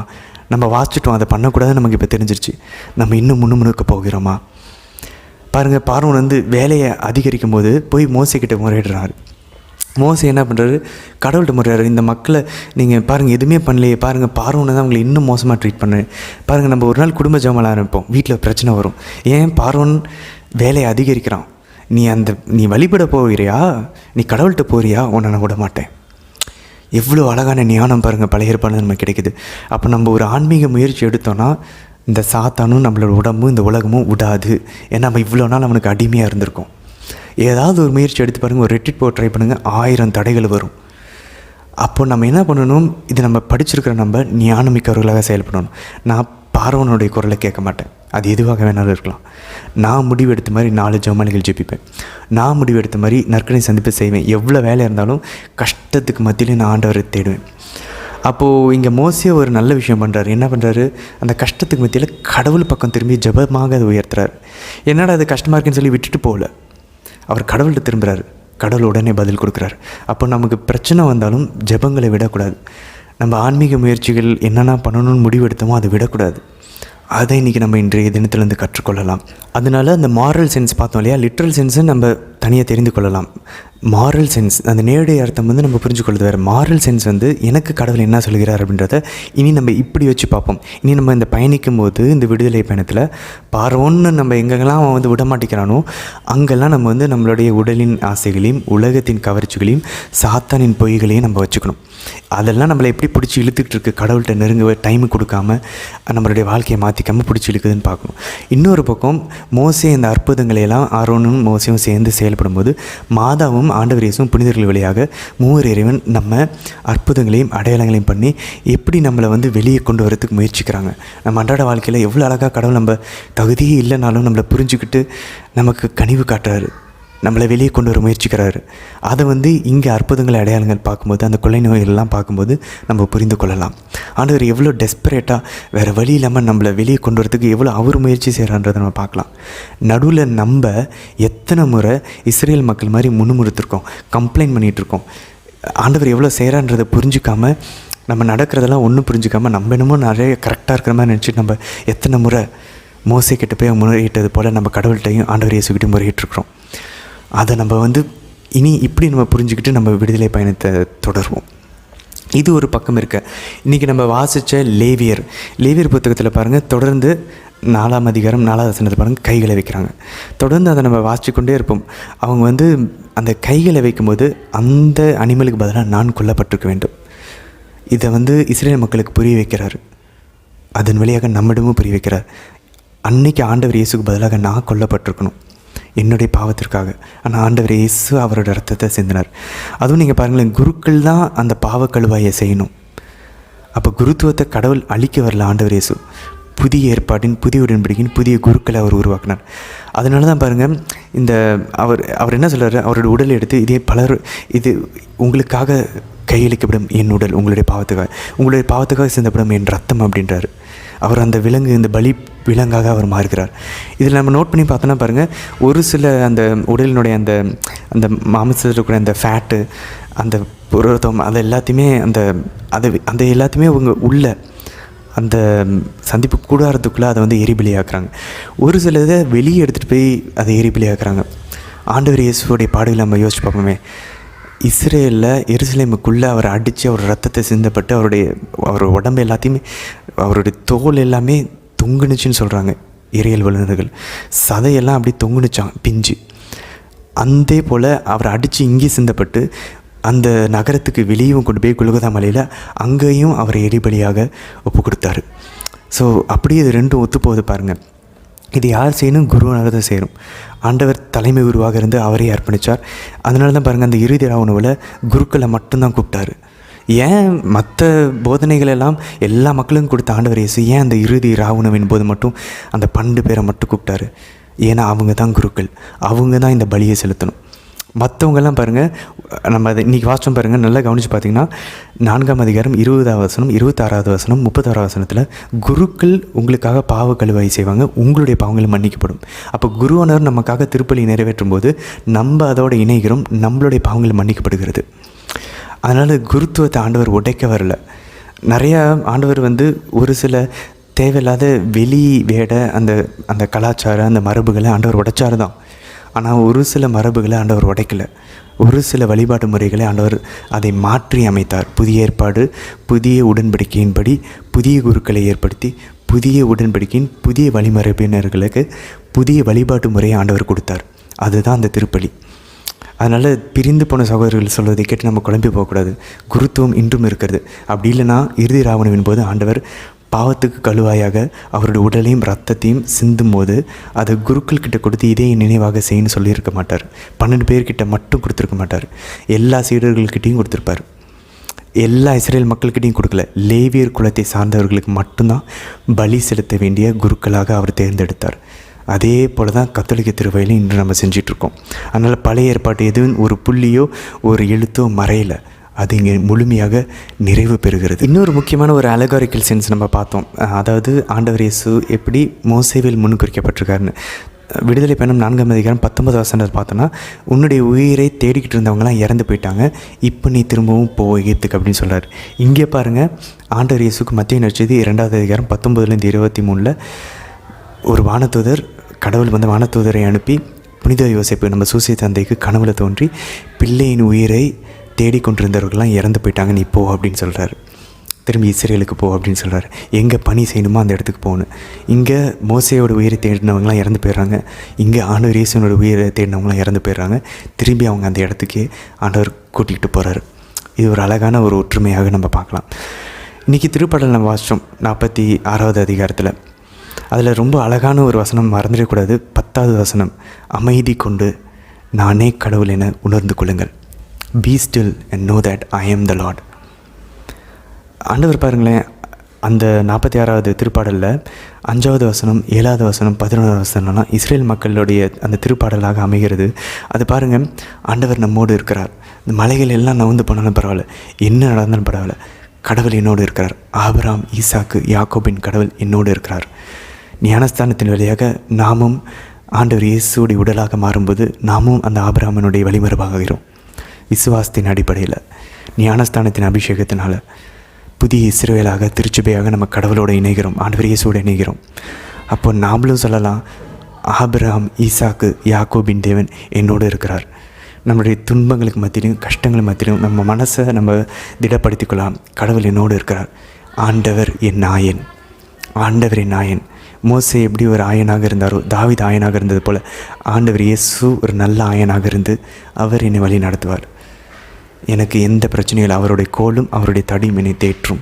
Speaker 1: நம்ம வாசிச்சிட்டோம், அதை பண்ணக்கூடாதுன்னு நமக்கு இப்போ தெரிஞ்சிருச்சு, நம்ம இன்னும் முணுமுணுக்க போகிறோமா? பாருங்கள், பார்வோன் வந்து வேலையை அதிகரிக்கும் போது போய் மோசைக்கிட்ட முறையிடுறாரு. மோசை என்ன பண்ணுறாரு, கடவுள்கிட்ட முறையாரு, இந்த மக்களை நீங்கள் பாருங்கள் எதுவுமே பண்ணலையே, பாருங்கள் பார்வோனை தான் அவங்களை இன்னும் மோசமாக ட்ரீட் பண்ணு. பாருங்கள், நம்ம ஒரு நாள் குடும்ப ஜாமான் ஆரம்பிப்போம், வீட்டில் பிரச்சனை வரும். ஏன் பார்வோன் வேலையை அதிகரிக்கிறான்? நீ வழிபட போகிறியா, நீ கடவுள்கிட்ட போகிறியா, உன்னை நான் விட மாட்டேன். எவ்வளோ அழகான ஞானம் பாருங்கள் பழைய ஏற்பாடு நமக்கு கிடைக்குது. அப்போ நம்ம ஒரு ஆன்மீக முயற்சி எடுத்தோன்னா இந்த சாத்தானும் நம்மளோட உடம்பும் இந்த உலகமும் விடாது. ஏன்னா நம்ம இவ்வளோ நாள் அவனுக்கு அடிமையாக இருந்திருக்கோம். ஏதாவது ஒரு முயற்சி எடுத்து பாருங்கள், ஒரு ரெட்டிட் போக ட்ரை பண்ணுங்கள், 1000 தடைகள் வரும். அப்போ நம்ம என்ன பண்ணணும், இது நம்ம படிச்சிருக்கிற நம்ம ஞானமிக்கவர்களாக செயல்படணும். நான் பார்வோனுடைய குரலை கேட்க மாட்டேன், அது எதுவாக வேணாலும் இருக்கலாம். நான் முடிவெடுத்த மாதிரி 4 ஜெபமாலைகள் ஜெபிப்பேன், நான் முடிவெடுத்த மாதிரி நற்கனை சந்திப்பு செய்வேன். எவ்வளோ வேலை இருந்தாலும் கஷ்டத்துக்கு மத்தியிலே நான் ஆண்டவரை தேடுவேன். அப்போது இங்கே மோசே ஒரு நல்ல விஷயம் பண்ணுறாரு. என்ன பண்ணுறாரு, அந்த கஷ்டத்துக்கு மத்தியில் கடவுள் பக்கம் திரும்பி ஜெபமாக அதை உயர்த்துறாரு. என்னடா அது கஷ்டமாக இருக்குன்னு சொல்லி விட்டுட்டு போகல, அவர் கடவுள்கிட்ட திரும்புகிறாரு. கடவுள் உடனே பதில் கொடுக்குறாரு. அப்போ நமக்கு பிரச்சனை வந்தாலும் ஜெபங்களை விடக்கூடாது. நம்ம ஆன்மீக முயற்சிகள் என்னென்ன பண்ணணும்னு முடிவெடுத்தோமோ அதை விடக்கூடாது. அதை இன்றைக்கி நம்ம இன்றைய தினத்திலேருந்து கற்றுக்கொள்ளலாம். அதனால் அந்த மாரல் சென்ஸ் பார்த்தோம் இல்லையா, லிட்ரல் சென்ஸை நம்ம தனியாக தெரிந்து கொள்ளலாம். மாரல் சென்ஸ் அந்த நேரடி அர்த்தம் வந்து நம்ம புரிஞ்சுக்கொள்வது வேறு. மாரல் சென்ஸ் வந்து எனக்கு கடவுள் என்ன சொல்கிறார் அப்படின்றத இனி நம்ம இப்படி வச்சு பார்ப்போம். இனி நம்ம இந்த பயணிக்கும் போது இந்த விடுதலை பயணத்தில் பார்வோன்னு நம்ம எங்கெல்லாம் அவன் வந்து விடமாட்டிக்கிறானோ அங்கெல்லாம் நம்ம வந்து நம்மளுடைய உடலின் ஆசைகளையும் உலகத்தின் கவர்ச்சிகளையும் சாத்தானின் பொய்களையும் நம்ம வச்சுக்கணும். அதெல்லாம் நம்மளை எப்படி பிடிச்சி இழுத்துக்கிட்டு இருக்கு, கடவுள்கிட்ட நெருங்க டைமு கொடுக்காம நம்மளுடைய வாழ்க்கையை மாற்றிக்காமல் பிடிச்சி இழுக்குதுன்னு பார்க்கணும். இன்னொரு பக்கம் மோசே இந்த அற்புதங்களையெல்லாம் ஆரோனும் மோசையும் சேர்ந்து செயல்படும்போது மாதாவும் ஆண்டவர் இயேசுவும் புனிதர்கள் வழியாக மூவர் இறைவன் நம்ம அற்புதங்களையும் அடையாளங்களையும் பண்ணி எப்படி நம்மளை வந்து வெளியே கொண்டு வரதுக்கு முயற்சிக்கிறாங்க. நம்ம அன்றாட வாழ்க்கையில் எவ்வளோ அழகாக கடவுள் நம்ம தகுதியே இல்லைனாலும் நம்மளை புரிஞ்சுக்கிட்டு நமக்கு கனிவு காட்டுறாரு, நம்மளை வெளியே கொண்டு வர முயற்சிக்கிறாரு. அதை வந்து இங்கே அற்புதங்களை அடையாளங்கள் பார்க்கும்போது அந்த கொள்ளை நோய்கள்லாம் பார்க்கும்போது நம்ம புரிந்து கொள்ளலாம். ஆண்டவர் எவ்வளோ டெஸ்பரேட்டாக வேறு வழி இல்லாமல் நம்மளை வெளியே கொண்டு வரதுக்கு எவ்வளோ அவர் முயற்சி செய்கிறான்றதை நம்ம பார்க்கலாம். நடுவில் நம்ம எத்தனை முறை இஸ்ரேல் மக்கள் மாதிரி முணுமுறுத்திருக்கோம், கம்ப்ளைண்ட் பண்ணிகிட்ருக்கோம். ஆண்டவர் எவ்வளோ செய்கிறான்றதை புரிஞ்சுக்காமல் நம்ம நடக்கிறதெல்லாம் ஒன்றும் புரிஞ்சுக்காமல் நம்ம என்னமோ நிறைய கரெக்டாக இருக்கிற மாதிரி நினச்சிட்டு நம்ம எத்தனை முறை மோசே கிட்ட போய் முறையிட்டது போல் நம்ம கடவுள்கிட்டையும் ஆண்டவர் இயேசுகிட்டையும் முறையிட்டிருக்கிறோம். அதை நம்ம வந்து இனி இப்படி நம்ம புரிஞ்சுக்கிட்டு நம்ம விடுதலை பயணத்தை தொடருவோம். இது ஒரு பக்கம் இருக்க. இன்றைக்கி நம்ம வாசித்த லேவியர் புத்தகத்தில் பாருங்கள், தொடர்ந்து 4ஆம் அதிகாரம் 4வது வசனத்தில் பாருங்கள், கைகளை வைக்கிறாங்க. தொடர்ந்து அதை நம்ம வாசித்து கொண்டே இருப்போம். அவங்க வந்து அந்த கைகளை வைக்கும்போது அந்த அனிமலுக்கு பதிலாக நான் கொல்லப்பட்டிருக்க வேண்டும். இதை வந்து இஸ்ரேல் மக்களுக்கு புரிய வைக்கிறார். அதன் வழியாக நம்மிடமும் புரிய வைக்கிறார். அன்னைக்கு ஆண்டவர் இயேசுக்கு பதிலாக நான் கொல்லப்பட்டிருக்கணும் என்னுடைய பாவத்திற்காக. ஆனால் ஆண்டவர் இயேசு அவரோட ரத்தத்தை சிந்தினார். அதுவும் நீங்கள் பாருங்களேன், குருக்கள் தான் அந்த பாவக்கழுவாயை செய்யணும். அப்போ குருத்துவத்தை கடவுள் அழிக்க வரல ஆண்டவர் இயேசு. புதிய ஏற்பாட்டின் புதிய உடன்படிக்கையின் புதிய குருக்களை அவர் உருவாக்கினார். அதனால தான் பாருங்கள், இந்த அவர் என்ன சொல்கிறார், அவரோட உடலை எடுத்து இது உங்களுக்காக கையளிக்கப்படும் என் உடல், உங்களுடைய பாவத்துக்காக சிந்தப்படும் என் ரத்தம் அப்படின்றார். அவர் அந்த விலங்கு, இந்த பலி விலங்காக அவர் மாறுகிறார். இதில் நம்ம நோட் பண்ணி பார்த்தோன்னா பாருங்கள், ஒரு சில அந்த உடலினுடைய அந்த மாமிசத்தில் இருக்கிற அந்த ஃபேட்டு, அந்த புரதம், அது எல்லாத்தையுமே அந்த எல்லாத்தையுமே அவங்க உள்ள அந்த சந்திப்பு கூடாரத்துக்குள்ளே அதை வந்து எரிபலியாக்குறாங்க. ஒரு சில இதை வெளியே எடுத்துகிட்டு போய் அதை எரிபலியாக்குறாங்க. ஆண்டவர் இயேசுவோடைய பாடுகளை நம்ம யோசிச்சு பார்ப்போமே. இஸ்ரேலில் எருசலேமுக்குள்ளே அவரை அடித்து அவர் ரத்தத்தை சிந்தப்பட்டு அவரோட உடம்பு எல்லாத்தையுமே, அவருடைய தோல் எல்லாமே தொங்குனுச்சுன்னு சொல்கிறாங்க இறையல் வல்லுநர்கள். சதையெல்லாம் அப்படி தொங்குனுச்சான் பிஞ்சு. அதே போல் அவரை அடித்து இங்கே சிந்தப்பட்டு அந்த நகரத்துக்கு வெளியும் கொண்டு போய் குல்கதா மலையில் அங்கேயும் அவரை எரிபலியாக ஒப்பு கொடுத்தாரு. ஸோ அப்படியே இது ரெண்டும் ஒத்து போகுது பாருங்கள். இது யார் செய்யணும்? குருவாக தான் செய்யணும். ஆண்டவர் தலைமை குருவாக இருந்து அவரே அர்ப்பணித்தார். அதனால தான் பாருங்கள், அந்த இறுதி உணவில் குருக்களை மட்டும்தான் கூப்பிட்டாரு. ஏன் மற்ற போதனைகளெல்லாம் எல்லா மக்களுக்கும் கொடுத்த ஆண்டவர் இயேசு ஏன் அந்த இறுதி உணவின் போது மட்டும் அந்த 12 பேரை மட்டும் கூப்பிட்டாரு? ஏன்னா அவங்க தான் குருக்கள், அவங்க தான் இந்த பலியை செலுத்தணும். மற்றவங்கெல்லாம் பாருங்கள், நம்ம அதை இன்றைக்கி வாசம் பாருங்கள், நல்லா கவனித்து பார்த்திங்கன்னா 4ஆம் அதிகாரம் 20வது வசனம் 26வது வசனம் 36வது வசனத்தில் குருக்கள் உங்களுக்காக பாவ கழுவாய் செய்வாங்க, உங்களுடைய பாவங்களும் மன்னிக்கப்படும். அப்போ குருவானவர் நமக்காக திருப்பலி நிறைவேற்றும் போது நம்ம அதோடு இணைகிறோம், நம்மளுடைய பாவங்கள் மன்னிக்கப்படுகிறது. அதனால் குருத்துவத்தை ஆண்டவர் உடைக்க வரல. நிறையா ஆண்டவர் வந்து ஒரு சில தேவையில்லாத வெளி வேட அந்த கலாச்சாரம் அந்த மரபுகளை ஆண்டவர் உடைச்சார் தான். ஆனால் ஒரு சில மரபுகளை ஆண்டவர் உடைக்கலை. ஒரு சில வழிபாட்டு முறைகளை ஆண்டவர் அதை மாற்றி அமைத்தார். புதிய ஏற்பாடு புதிய உடன்படிக்கையின்படி புதிய குருக்களை ஏற்படுத்தி புதிய உடன்படிக்கையின் புதிய வழிமரபினர்களுக்கு புதிய வழிபாட்டு முறையை ஆண்டவர் கொடுத்தார். அதுதான் அந்த திருப்பலி. அதனால் பிரிந்து போன சகோதரர்கள் சொல்வதை கேட்டு நம்ம குழம்பி போகக்கூடாது. குருத்துவம் இன்றும் இருக்கிறது. அப்படி இல்லைனா இறுதி ராவணவின் போது ஆண்டவர் பாவத்துக்கு கழுவாயாக அவருடைய உடலையும் ரத்தத்தையும் சிந்தும் போது அதை குருக்கள் கிட்ட கொடுத்து இதே நினைவாக செய்யணும்னு சொல்லியிருக்க மாட்டார். 12 பேர்கிட்ட மட்டும் கொடுத்துருக்க மாட்டார், எல்லா சீடர்கள்கிட்டையும் கொடுத்துருப்பார். எல்லா இஸ்ரேல் மக்கள்கிட்டையும் கொடுக்கல. லேவியர் குலத்தை சார்ந்தவர்களுக்கு மட்டும்தான் பலி செலுத்த வேண்டிய குருக்களாக அவர் தேர்ந்தெடுத்தார். அதே போல் தான் கத்தோலிக்க திருவையிலும் இன்று நம்ம செஞ்சிட்ருக்கோம். அதனால் பழைய ஏற்பாட்டு எதுவும் ஒரு புள்ளியோ ஒரு எழுத்தோ மறையலை, அது இங்கே முழுமையாக நிறைவு பெறுகிறது. இன்னொரு முக்கியமான ஒரு அலகாரிக்கல் சென்ஸ் நம்ம பார்த்தோம். அதாவது ஆண்டவர் இயேசு எப்படி மோசேவில் முன்குறிக்கப்பட்டிருக்காருன்னு. விடுதலை பயணம் 4ஆம் அதிகாரம் 19 வசனத்தை பார்த்தோன்னா, உன்னுடைய உயிரை தேடிக்கிட்டு இருந்தவங்களாம் இறந்து போயிட்டாங்க, இப்போ நீ திரும்பவும் போ எகிப்துக்கு அப்படின்னு சொல்கிறார். இங்கே பாருங்கள், ஆண்டவர் இயேசுக்கு மத்திய நற்செய்தி 2ஆவது அதிகாரம் 19லேருந்து 23 ஒரு வானதூதர், கடவுள் வந்து வானதூதரை அனுப்பி புனித யோசேப்பு நம்ம சூசிய தந்தைக்கு கனவுல தோன்றி பிள்ளையின் உயிரை தேடிக்கொண்டிருந்தவர்கள்லாம் இறந்து போயிட்டாங்க, நீ போ அப்படின்னு சொல்கிறார். திரும்பி இஸ்ரேலுக்கு போ அப்படின்னு சொல்கிறார். எங்கே பணி செய்யணுமோ அந்த இடத்துக்கு போகணும். இங்கே மோசையோட உயிரை தேடினவங்களாம் இறந்து போயிடுறாங்க, இங்கே ஆண்டவர் இயேசுனோட உயிரை தேடினவங்களாம் இறந்து போயிடுறாங்க. திரும்பி அவங்க அந்த இடத்துக்கே ஆண்டவர் கூட்டிகிட்டு போகிறார். இது ஒரு அழகான ஒரு ஒற்றுமையாக நம்ம பார்க்கலாம். இன்றைக்கி திருப்பாடல் நம்ம வாசித்தோம் 46வது அதிகாரத்தில். அதில் ரொம்ப அழகான ஒரு வசனம் மறந்துடக்கூடாது. 10வது வசனம், அமைதி கொண்டு நானே கடவுள் என உணர்ந்து கொள்ளுங்கள். B still and know that I ஆம் த லார்ட். ஆண்டவர் பாருங்களேன், அந்த 46வது திருப்பாடலில் 5வது வசனம், 7வது வசனம், 11வது வசனம்லாம் இஸ்ரேல் மக்களுடைய அந்த திருப்பாடலாக அமைகிறது. அது பாருங்கள், ஆண்டவர் நம்மோடு இருக்கிறார். இந்த மலைகள் எல்லாம் நவுந்து போனாலும் பரவாயில்ல, என்ன நடந்தாலும் பரவாயில்ல, கடவுள் என்னோடு இருக்கிறார். ஆபிரகாம், ஈசாக்கு, யாக்கோபின் கடவுள் என்னோடு இருக்கிறார். ஞானஸ்தானத்தின் வழியாக நாமும் ஆண்டவர் இயேசுடைய உடலாக மாறும்போது நாமும் அந்த ஆபிரகாமினுடைய வழிமரபாகிறோம். விசுவாசத்தின் அடிப்படையில் ஞானஸ்தானத்தின் அபிஷேகத்தினால புதிய இஸ்ரவேலாக திருச்சபையாக நம்ம கடவுளோடு இணைகிறோம், ஆண்டவர் இயேசுவோடு இணைகிறோம். அப்போ நாமளும் சொல்லலாம், ஆபிரகாம், ஈசாக்கு, யாக்கோபின் தேவன் என்னோடு இருக்கிறார். நம்மளுடைய துன்பங்களுக்கு மத்தியிலும் கஷ்டங்கள் மத்தியிலும் நம்ம மனசை நம்ம திடப்படுத்திக்கொள்ளலாம். கடவுள் என்னோடு இருக்கிறார். ஆண்டவர் என் நாயன், ஆண்டவர் என் நாயன். மோசே எப்படி ஒரு ஆயனாக இருந்தாரோ, தாவீது ஆயனாக இருந்தது போல் ஆண்டவர் இயேசு ஒரு நல்ல ஆயனாக இருந்து அவர் என்னை வழி நடத்துவார். எனக்கு எந்த பிரச்சனையில் அவருடைய கோலும் அவருடைய தடியும் என்னை தேற்றும்.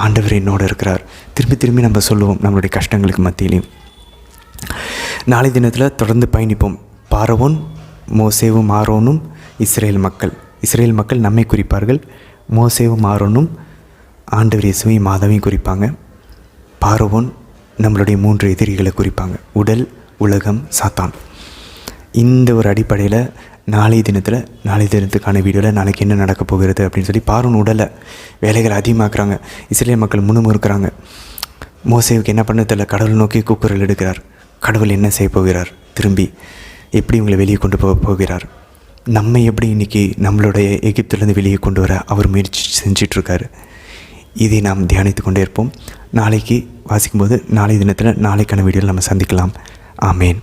Speaker 1: ஆண்டவர் என்னோடு இருக்கிறார். திரும்பி திரும்பி நம்ம சொல்லுவோம் நம்மளுடைய கஷ்டங்களுக்கு மத்தியிலையும். நாளை தினத்தில் தொடர்ந்து பயணிப்போம். பார்வோன், மோசேவும் ஆரோனும் இஸ்ரேல் மக்கள். இஸ்ரேல் மக்கள் நம்மை குறிப்பார்கள். மோசேவும் ஆரோனும் ஆண்டவர் இயேசுவையும் மாதாவையும் குறிப்பாங்க. பார்வோன் நம்மளுடைய 3 எதிரிகளை குறிப்பாங்க: உடல், உலகம், சாத்தான். இந்த ஒரு அடிப்படையில் நாளைய தினத்துக்கான வீடியோவில் நாளைக்கு என்ன நடக்க போகிறது அப்படின்னு சொல்லி, பார்வோன் உடலை வேலைகள் அதிகமாக்குறாங்க, இஸ்ரேல் மக்கள் முணுமுறுக்கிறாங்க. மோசேவுக்கு என்ன பண்ண தெரியல, கடவுள் நோக்கி கூக்குரல் எடுக்கிறார். கடவுள் என்ன செய்ய போகிறார், திரும்பி எப்படி உங்களை வெளியே கொண்டு போகிறார், நம்ம எப்படி இன்றைக்கி நம்மளுடைய எகிப்திலேருந்து வெளியே கொண்டு வர அவர் முயற்சி செஞ்சிட்ருக்காரு. இதை நாம் தியானித்து கொண்டே இருப்போம். நாளைக்கு வாசிக்கும்போது நாளைய தினத்தில் நாளைக்கான வீடியோவில் நம்ம சந்திக்கலாம். ஆமேன்.